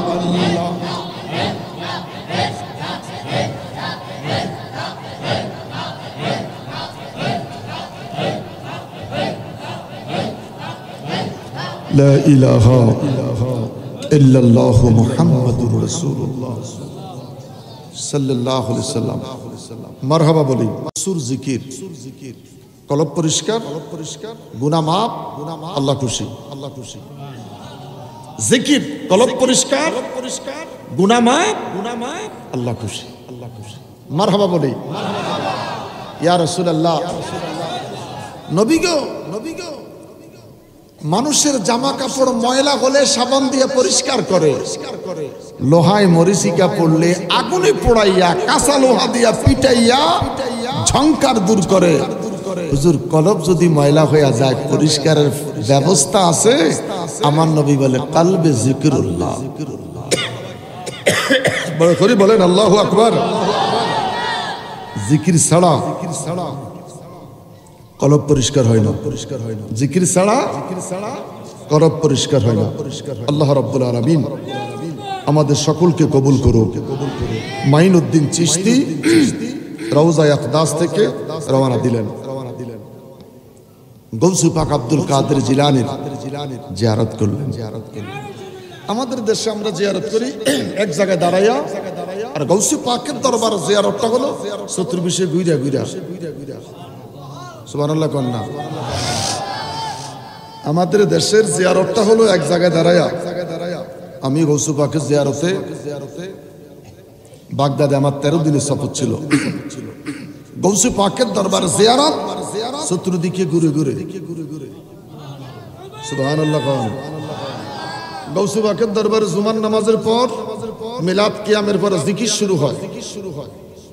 Speaker 1: লা ইলাহা ইল্লাল্লাহ মুহাম্মাদুর রাসূলুল্লাহ সাল্লাল্লাহু আলাইহি ওয়াসাল্লাম মারহাবা বলি সুর জিকির কলব পরিষ্কার গুনাহ মাফ আল্লাহ খুশি জিকির কলব পরিষ্কার গুনাহ মাফ আল্লাহ খুশি মারহাবা বলি। ইয়া রাসূলুল্লাহ, নবী গো, মানুষের জামা কাপড় ময়লা হলে সাবান দিয়ে পরিষ্কার করে, লোহায় মরিচিকা পড়লে আগুনে পোড়াইয়া কাঁচা লোহা দিয়া পিটাইয়া ঝংকার দূর করে। হুজুর, কলব যদি ময়লা হয়ে যায় পরিষ্কারের ব্যবস্থা আছে? আমার নবী বলে কালবে জিকিরুল্লাহ। বড় করে বলেন আল্লাহু আকবার। জিকির ছাড়া কলব পরিষ্কার হয় না, জিকির ছাড়া কলব পরিষ্কার হয় না। আল্লাহ রাব্বুল আলামিন আমাদের সকলকে কবুল করুক। মাইনুদ্দিন চিশতি রওজা আকদাস থেকে রওনা দিলেন গৌসে পাক আব্দুল কাদের জিলানীর জিয়ারত করলেন। আমাদের দেশে আমরা জিয়ারত করি এক জায়গায় দাঁড়াইয়া, আর গৌসে পাকের দরবার জিয়ারতটা হলো চতুর্বিশে ঘুরা ঘুরা। সুবহানাল্লাহ কন্যা। আমাদের দেশের জিয়ারতটা হলো এক জায়গায় দাঁড়াইয়া। আমি গৌসে পাকের জিয়ারতে বাগদাদে আমার 13 দিনের সফর ছিল। গৌসে পাকের দরবার জিয়ারত চতুর্দিকে ঘুরে ঘুরে। সুবহানাল্লাহ কন। গৌসে পাকের দরবারে জুমার নামাজের পর মিলাদ কিয়ামের পর জিকির শুরু হয়।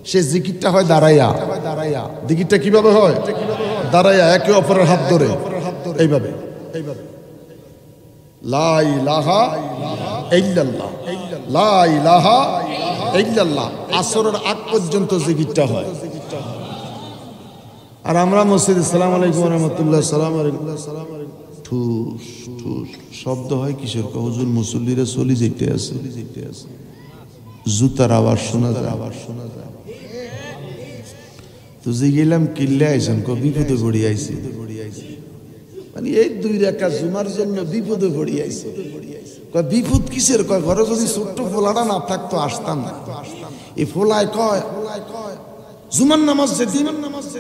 Speaker 1: সেই জিকিরটা হয় দাঁড়াইয়া। জিকিরটা কিভাবে হয়? দাঁড়াইয়া, একে অপরের হাত ধরে এইভাবে, লা ইলাহা ইল্লাল্লাহ, লা ইলাহা ইল্লাল্লাহ। আসরের আগ পর্যন্ত জিকিরটা হয়। আর আমরা মসজিদে সালাম আলাইকুম ওয়া রাহমাতুল্লাহ, সালাম আলাইকুম, ঠুস ঠুস শব্দ হয় কিসের? হুজুর মুসল্লিরা চলি যেতে আছে, জুতার আওয়াজ শোনা যায়। তো যে গেলাম কিল্লে আইছেন, বিপদে পড়ি আইছি। মানে এই 2 রাকাত জুমার জন্য বিপদে পড়ি আইছি। বিপদ কিসের? কয় ঘরে যদি ছোট্ট ফোলাটা না থাকতো আসতাম না। এই ফোলায় কয় জুমার নামাজ যেদিন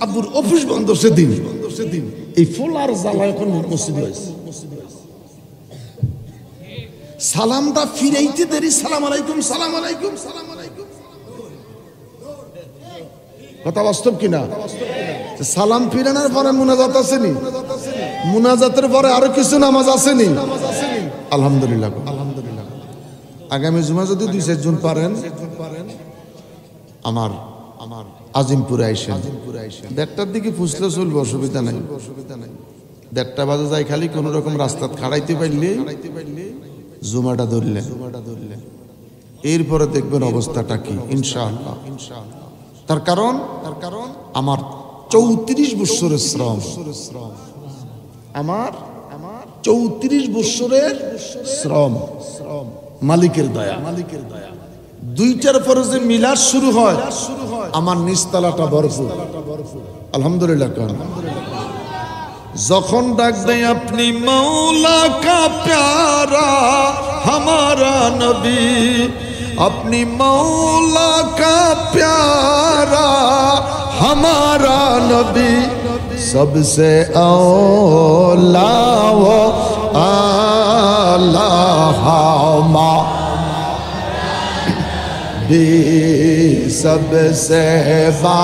Speaker 1: আব্বুর অফিস বন্ধ সেদিন এই ফোলার জ্বালা এখন মসজিদে হয়েছে। সালামটা ফিরাইতে দেরি, সালাম আলাইকুম, সালাম আলাইকুম, সালাম আলাইকুম। কথা বাস্তব কিনা? সালাম ফিরানোর পরে মুনাজাত আসেনি, মুনাজাতের পরে আরো কিছু নামাজ আসেনি। আলহামদুলিল্লাহ, আলহামদুলিল্লাহ। আগামী জুমা যদি 2-4 জন পারেন, আমার আজিমপুরে আইসেন। 1:30টার দিকে ফুসলে চলবে, অসুবিধা নাই। 1:30 বাজে যাই, খালি কোন রকম রাস্তা খাড়াইতে পারলে জুমাটা ধরলেন। এরপরে দেখবেন অবস্থাটা কি, ইনশাআল্লাহ। তার কারণ আমার 34 বছরের শ্রম, আমার 34 বছরের শ্রম, মালিকের দয়া। 2টার পরে যে মিলাদ শুরু হয়, আমার নিচতলাটা ভরপুর। আলহামদুলিল্লাহ। যখন ডাক দেয় আপনি মৌলা কা প্যারা हमारा नबी, अपनी मौला का प्यारा हमारा नबी, सबसे औला वो आला भी सबसे बा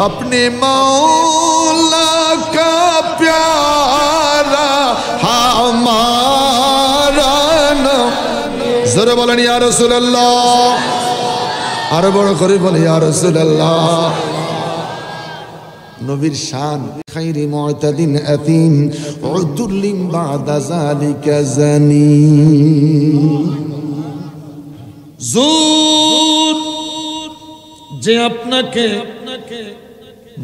Speaker 1: अपने मौला का प्यारा हमारा नाम। जरा बोलें या रसूल अल्लाह, आरो बड़ करे बोले या रसूल अल्लाह। नबीर शान खैरी मुअतदिन अतीम उदुल्लिम बादा जालिका ज़नी। জুর যে আপনাকে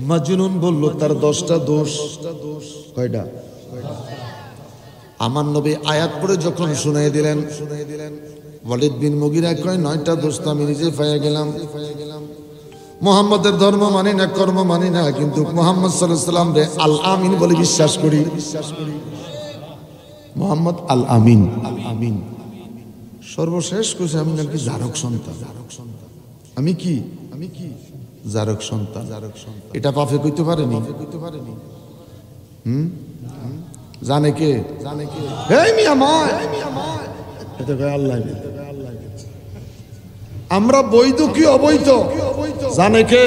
Speaker 1: মাজনুন বলল, তার 10টা দোষ। কয়টা? আমার নবী আয়াত পড়ে যখন শুনাই দিলেন, ওয়ালিদ বিন মুগিরা কয় 9টা দোষ তো আমি নিজে পাইয়া গেলাম। মুহাম্মদের ধর্ম মানি না, কর্ম মানি না, কিন্তু মুহাম্মদ সাল্লাল্লাহু আলাইহি সাল্লাম রে আল আমিন বলে বিশ্বাস করি। মুহাম্মদ আল আমিন, আমিন। সর্বশেষ কইছে আমি নাকি জারক সন্তান। আমি কি জারক সন্তান। এটা পাপে কইতে পারেনি। জানে কে? এই মিয়া মায় এটা কয় আল্লাহ। আমরা বৈধ কি অবৈধ জানে কে?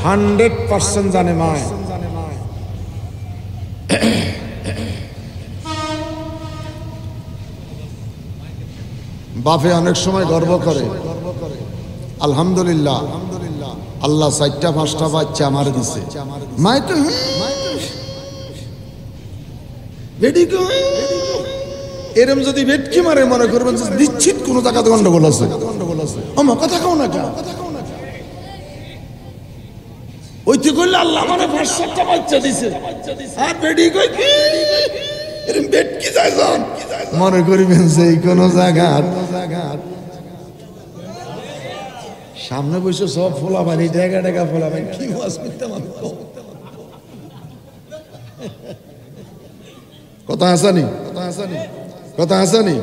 Speaker 1: 100% জানে মায়। বাপে অনেক সময় গর্ব করে, আলহামদুলিল্লাহ আল্লাহ 4টা 5টা বাচ্চা আমার দিছে। মায় তো এরম যদি ভেটকি মারে মনে করবেন নিশ্চিত কোন জায়গাতে গন্ডগোল আছে। আমার কথা কও না কেন? ওইতে করলে আল্লাহ মানে 5-7টা বাচ্চা দিছে আর বেডি কই কি এরম ভেটকি যায়জন মনে করিবেন যে কোন জায়গা সামনে বসে সব ফোলা বাড়ি ডেগা ডেগা ফোলা বাড়ি কি ওয়াজ করতে মানে কথা হাসানি কথা হাসানি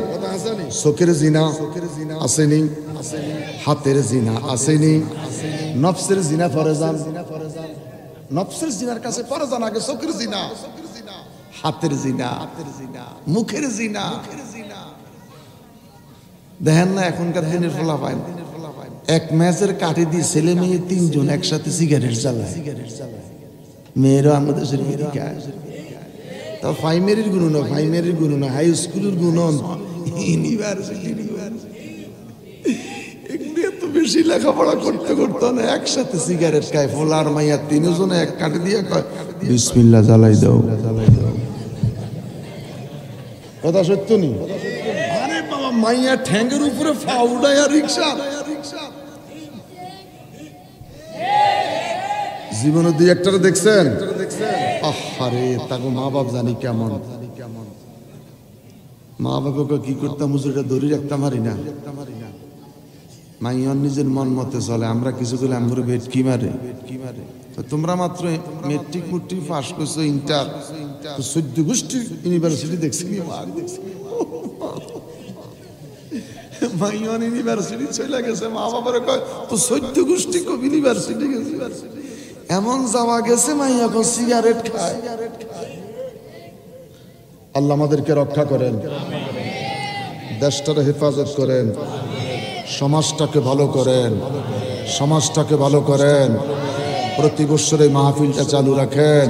Speaker 1: চোখের জিনা আসেনি, হাতের জিনা আসেনি, নফসের জিনা ফরজান, নফসের জিনার কাছে ফরজান আগে চোখের জিনা, হাতের জিনা, মুখের জিনা। দেখেন না এখনকার দিনের ফলা পায় এক ম্যাচের কাঠি দিয়ে ছেলে মেয়ে 3 জন একসাথে সিগারেট জ্বালায়। মেয়েরা আমাদের শরীরে খায়। তা প্রাইমারির গুণ না, প্রাইমারির গুণ না, হাই স্কুলের গুণ, ইউনিভার্সিটি এগুলো এত বেশি লেখাপড়া করতে করতে না একসাথে সিগারেট খায়। ফোলার মাইয়া 3 জনে এক কাঠি দিয়ে কয় বিসমিল্লাহ জ্বালাই দাও। কথা সত্য নি? আরে বাবা মাইয়া ঠ্যাঙ্গের উপরে ফাউডায়া রিকশা। জীবনে 2-1টা দেখছেন? আরে তাকে মা বাপ জানি কেমন, মা বাবাকে কি করতাম হুজুরটা ধরে রাখতাম হারি না। মাইয়ার নিজের মন মতে চলে, আমরা কিছু করলে আমরা ভেটকি মারে। তোমরা মাত্র মেট্রিক মুট্রিক পাস করছো, ইন্টার 14 গোষ্ঠী ইউনিভার্সিটি দেখছি। মাইয়ান ইউনিভার্সিটি চলে গেছে, মা বাবার কয় তো 14 গোষ্ঠী কবি ইউনিভার্সিটি গেছে। এমন যাওয়া গেছে মাইয়া এখন সিগারেট খায়। আল্লাহ আমাদেরকে রক্ষা করেন, দেশটার হেফাজত করেন, সমাজটাকে ভালো করেন, সমাজটাকে ভালো করেন। প্রতি বছর এই মাহফিলটা চালু রাখেন,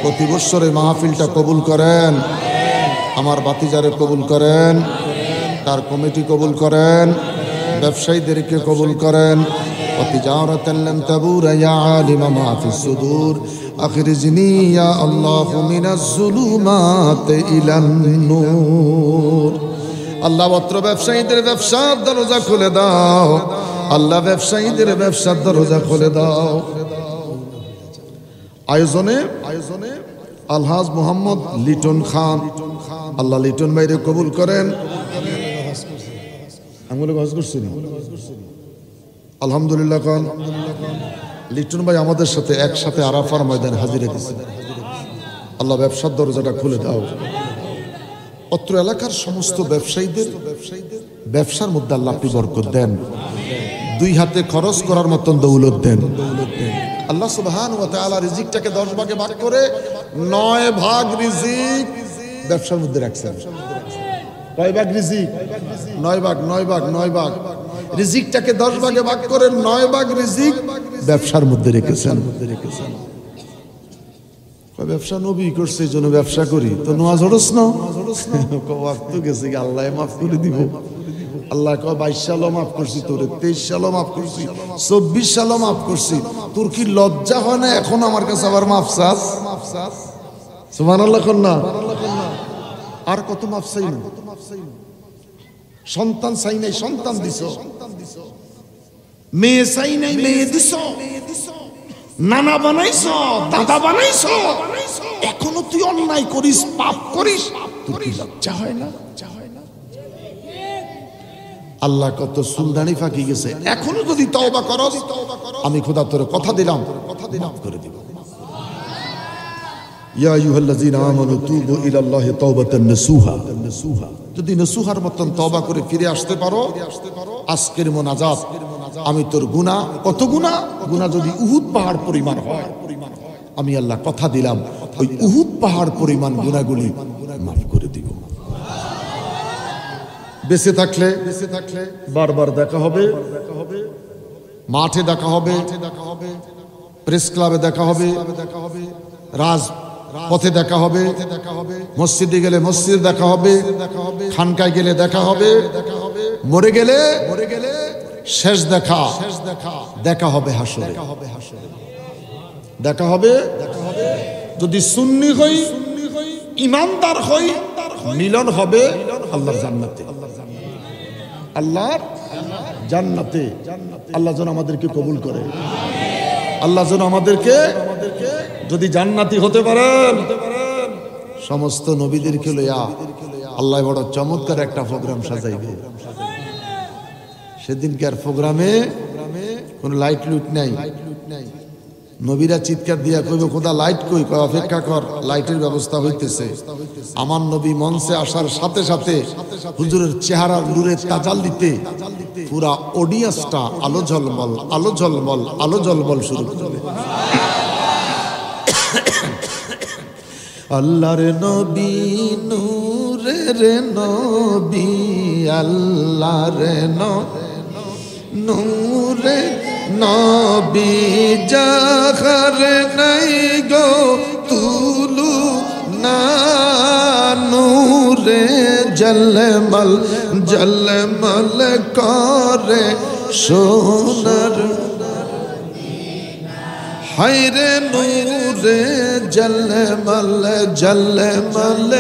Speaker 1: প্রতি বছর এই মাহফিলটা কবুল করেন। আমার বাতিজারে কবুল করেন, তার কমিটি কবুল করেন, ব্যবসায়ীদেরকে কবুল করেন। وتجارة لن تبور يا عالم ما في الصدور أخرجني يا الله من الظلمات إلى النور। আল্লাহ মাত্র ব্যবসায়ীদের ব্যবসার দরজা খুলে দাও, আল্লাহ ব্যবসায়ীদের ব্যবসার দরজা খুলে দাও। আয়োজনে আলহাজ মোহাম্মদ লিটন খান, আল্লাহ লিটন ভাইরে কবুল করেন। আমি হজ করছি না আলহামদুলিল্লাহ খান। লিটন ভাই আমাদের সাথে একসাথে আরাফার ময়দানে হাজিরা দিয়েছে। আল্লাহ ব্যবসার দরজাটা খুলে দাও। অত্র এলাকার সমস্ত ব্যবসায়ীদের ব্যবসার মধ্যে আল্লাহ আপনি বরকত দেন, 2 হাতে খরচ করার মতন দৌলত দেন। আল্লাহ সুবহানাহু ওয়া তাআলা রিজিকটাকে 10 ভাগে ভাগ করে 9 ভাগ রিজিক ব্যবসার মধ্যে রাখছেন। কয় ভাগ রিজিক? 9 ভাগ, 9 ভাগ, 9 ভাগ। রিজিকটাকে 10 ভাগে ভাগ করে 9 ভাগ রিজিক ব্যবসার মধ্যে রেখেছেন। ব্যবসা নবী করছে, এই জন্য ব্যবসা করি। তো নোয়া ঝড়স না তো গেছে আল্লাহ মাফ করে দিব। আল্লাহ কয় 22 সালও মাফ করছি তোরে, 23 সালও মাফ করছি, 24 সালও মাফ করছি। তোর কি লজ্জা হয় না এখন আমার কাছে আবার মাফ চাস? সুবহানাল্লাহ কোন না? আর কত মাফ চাই না? সন্তান চাই নাই, সন্তান দিছো। মেয়ে চাই নাই, মেয়ে দিছো। নানা বানাইছো, দাদা বানাইছো। এখনো তুই অন্যায় করিস, পাপ করিস, তোর কি লজ্জা হয় না? আল্লাহ কত সুলদানি ফাঁকি গেছে। এখনো যদি তওবা করস, আমি খোদা তোরে কথা দিলাম, মাফ করে দিব। ইয়া আইয়ুহাল্লাযীনা আমানু তুবু ইলাল্লাহি তাওবাতান নাসুহা। যদি নসুহার মতন তওবা করে ফিরে আসতে পারো, আজকের মোনাজাত আমি তোর গুনাহ, কত গুনাহ যদি উহুদ পাহাড় পরিমাণ হয়, আমি আল্লাহ কথা দিলাম ওই উহুদ পাহাড় পরিমাণ গুনাহগুলি মাফ করে দিব। বেঁচে থাকলে বারবার দেখা হবে, মাঠে দেখা হবে, প্রেস ক্লাবে দেখা হবে, রাজ পথে দেখা হবে, মসজিদে গেলে মসজিদে দেখা হবে, খানকায় গেলে দেখা হবে, মরে গেলে শেষ দেখা হবে হাসরে। দেখা হবে যদি সুন্নি হই, ইমানদার হই, মিলন হবে আল্লাহর জান্নাতে। আল্লাহর জান্নাতে। আল্লাহ যেন আমাদেরকে কবুল করে। আল্লাহ যেন আমাদেরকে, যদি জান্নাতি হতে পারেন, সমস্ত নবীদেরকে লইয়া আল্লাহ বড় চমৎকার একটা প্রোগ্রাম সাজাইবে। সেদিনকার প্রোগ্রামে কোনো লাইট লুট নাই। নবীরা চিৎকার দিয়া কইবে খোদা লাইট কই, কয় অপেক্ষা কর, লাইটের ব্যবস্থা হইতেছে। আমার নবী মঞ্চে আসার সাথে সাথে হুজুরের চেহারার নূরে তাজাল দিতে পুরা অডিয়েন্সটা আলো ঝলমল আলো ঝলমল আলো ঝলমল শুরু করবে। আল্লাহর নবী নূরের নবী, আল্লাহর নূরে নবী, যাহার নাই গো তুলু না, নূরে জলমল জলমল করে সোনার, হায়রে নূরে জলমল জলমল।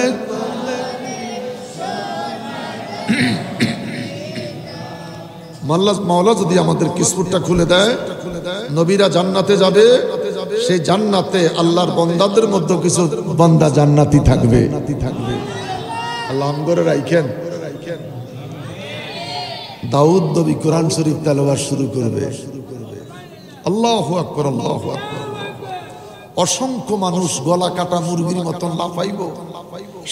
Speaker 1: মাওলা যদি আমাদের কিসমতটা খুলে দেয়, নবীরা জান্নাতে যাবে, সেই জান্নাতে আল্লাহর বান্দাদের মধ্যে কিছু বান্দা জান্নাতি থাকবে। আল্লাহ আমগরে রাখেন। দাউদ নবী কোরআন শরীফ তেলাওয়াত শুরু করবে। আল্লাহু আকবার, আল্লাহু আকবার। অসংখ্য মানুষ গলা কাটা মুরগির মতন লাফাইব,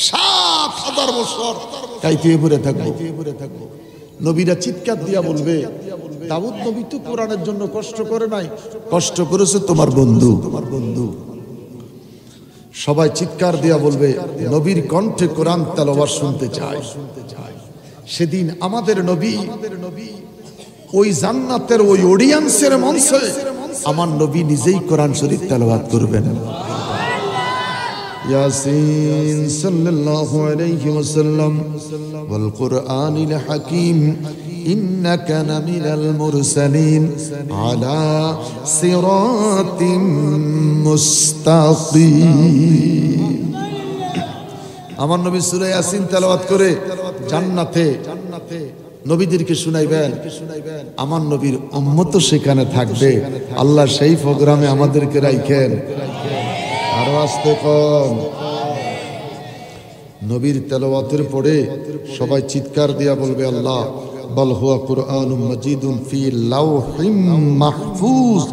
Speaker 1: ৭,০০০ বছর কাইতে পড়ে থাকবো। নবীরা চিৎকার দিয়া বলবে, দাউদ নবী তো কোরআনের জন্য কষ্ট করে নাই, কষ্ট করেছে তোমার বন্ধু। সবাই চিৎকার দিয়া বলবে, নবীর কণ্ঠে কোরআন তেলাওয়াত শুনতে চায়। সেদিন আমাদের নবী ওই জান্নাতের ওই অডিয়েন্সের মঞ্চে আমার নবী নিজেই কোরআন শরীফ তেলাওয়াত করবেন। ইয়াসিন সাল্লাল্লাহু আলাইহি ওয়াসাল্লাম ওয়াল কুরআনিল হাকীম ইন্নাকা লামিনাল মুরসালিন আলা সিরাতিম মুস্তাকিম। আমার নবী সূরা ইয়াসিন তেলাওয়াত করে জান্নাতে নবীদেরকে শুনাইবেন। আমার নবীর উম্মত সেখানে থাকবে। আল্লাহ সেই প্রোগ্রামে আমাদেরকে রাখেন। আরো আসতে কম। নবীর তেলাওয়াতের পরে সবাই চিৎকার দিয়া বলবে, আল্লাহ বাল হুয়া কুরআনুম মাজিদুন ফি লাউহিম মাহফুজ।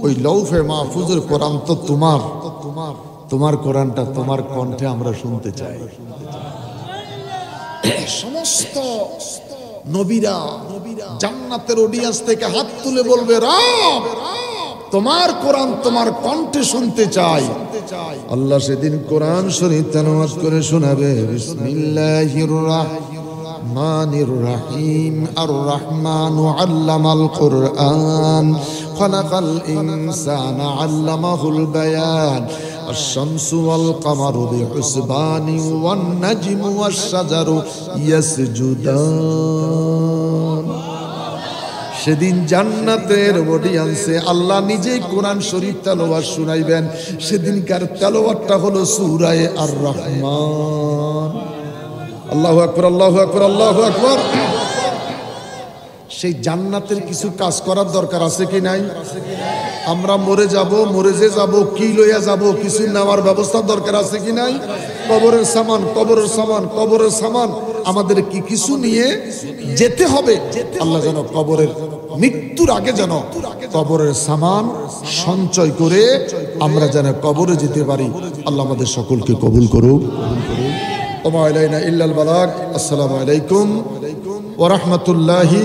Speaker 1: ওই লাউহে মাহফুজের কোরআন তো তোমার কোরআনটা তোমার কণ্ঠে আমরা শুনতে চাই। সমস্ত নবীরা জান্নাতের অডিয়েন্স থেকে হাত তুলে বলবে, রব তোমার কোরআন তোমার কণ্ঠে শুনতে চাই। আল্লাহ সেদিন কোরআন শরীফ তেলাওয়াত করে শোনাবে। বিসমিল্লাহির রাহমানির রাহিম। আর রহমানু আল্লামাল কুরআন খালাকাল ইনসানা আল্লামাহুল বায়ান। الشمس والقمر بحسبان والنجم والشجر يسجدان। সেদিন জান্নাতের অডিয়েন্সে আল্লাহ নিজেই কোরআন শরীফ তেলাওয়াত শুনাইবেন। সেদিনকার তেলাওয়াতটা হলো সূরা আর রহমান। আল্লাহু আকবার, আল্লাহু আকবার, আল্লাহু আকবার। সেই জান্নাতের কিছু কাজ করার দরকার আছে কি নাই? আমরা মরে যাব, মরে যে যাব, কি লইয়া যাব, কিছু নেওয়ার ব্যবস্থা দরকার আছে কি নাই? কবরের সামান আমাদের কি কিছু নিয়ে যেতে হবে? আল্লাহ যেন কবরের মৃত্যুর আগে যেন কবরের সামান সঞ্চয় করে আমরা যেন কবরে যেতে পারি। আল্লাহ আমাদের সকলকে কবুল করুক। ওয়া মা আলাইনা ইল্লাল বালাগ। আসসালামু আলাইকুম ওয়া রাহমাতুল্লাহি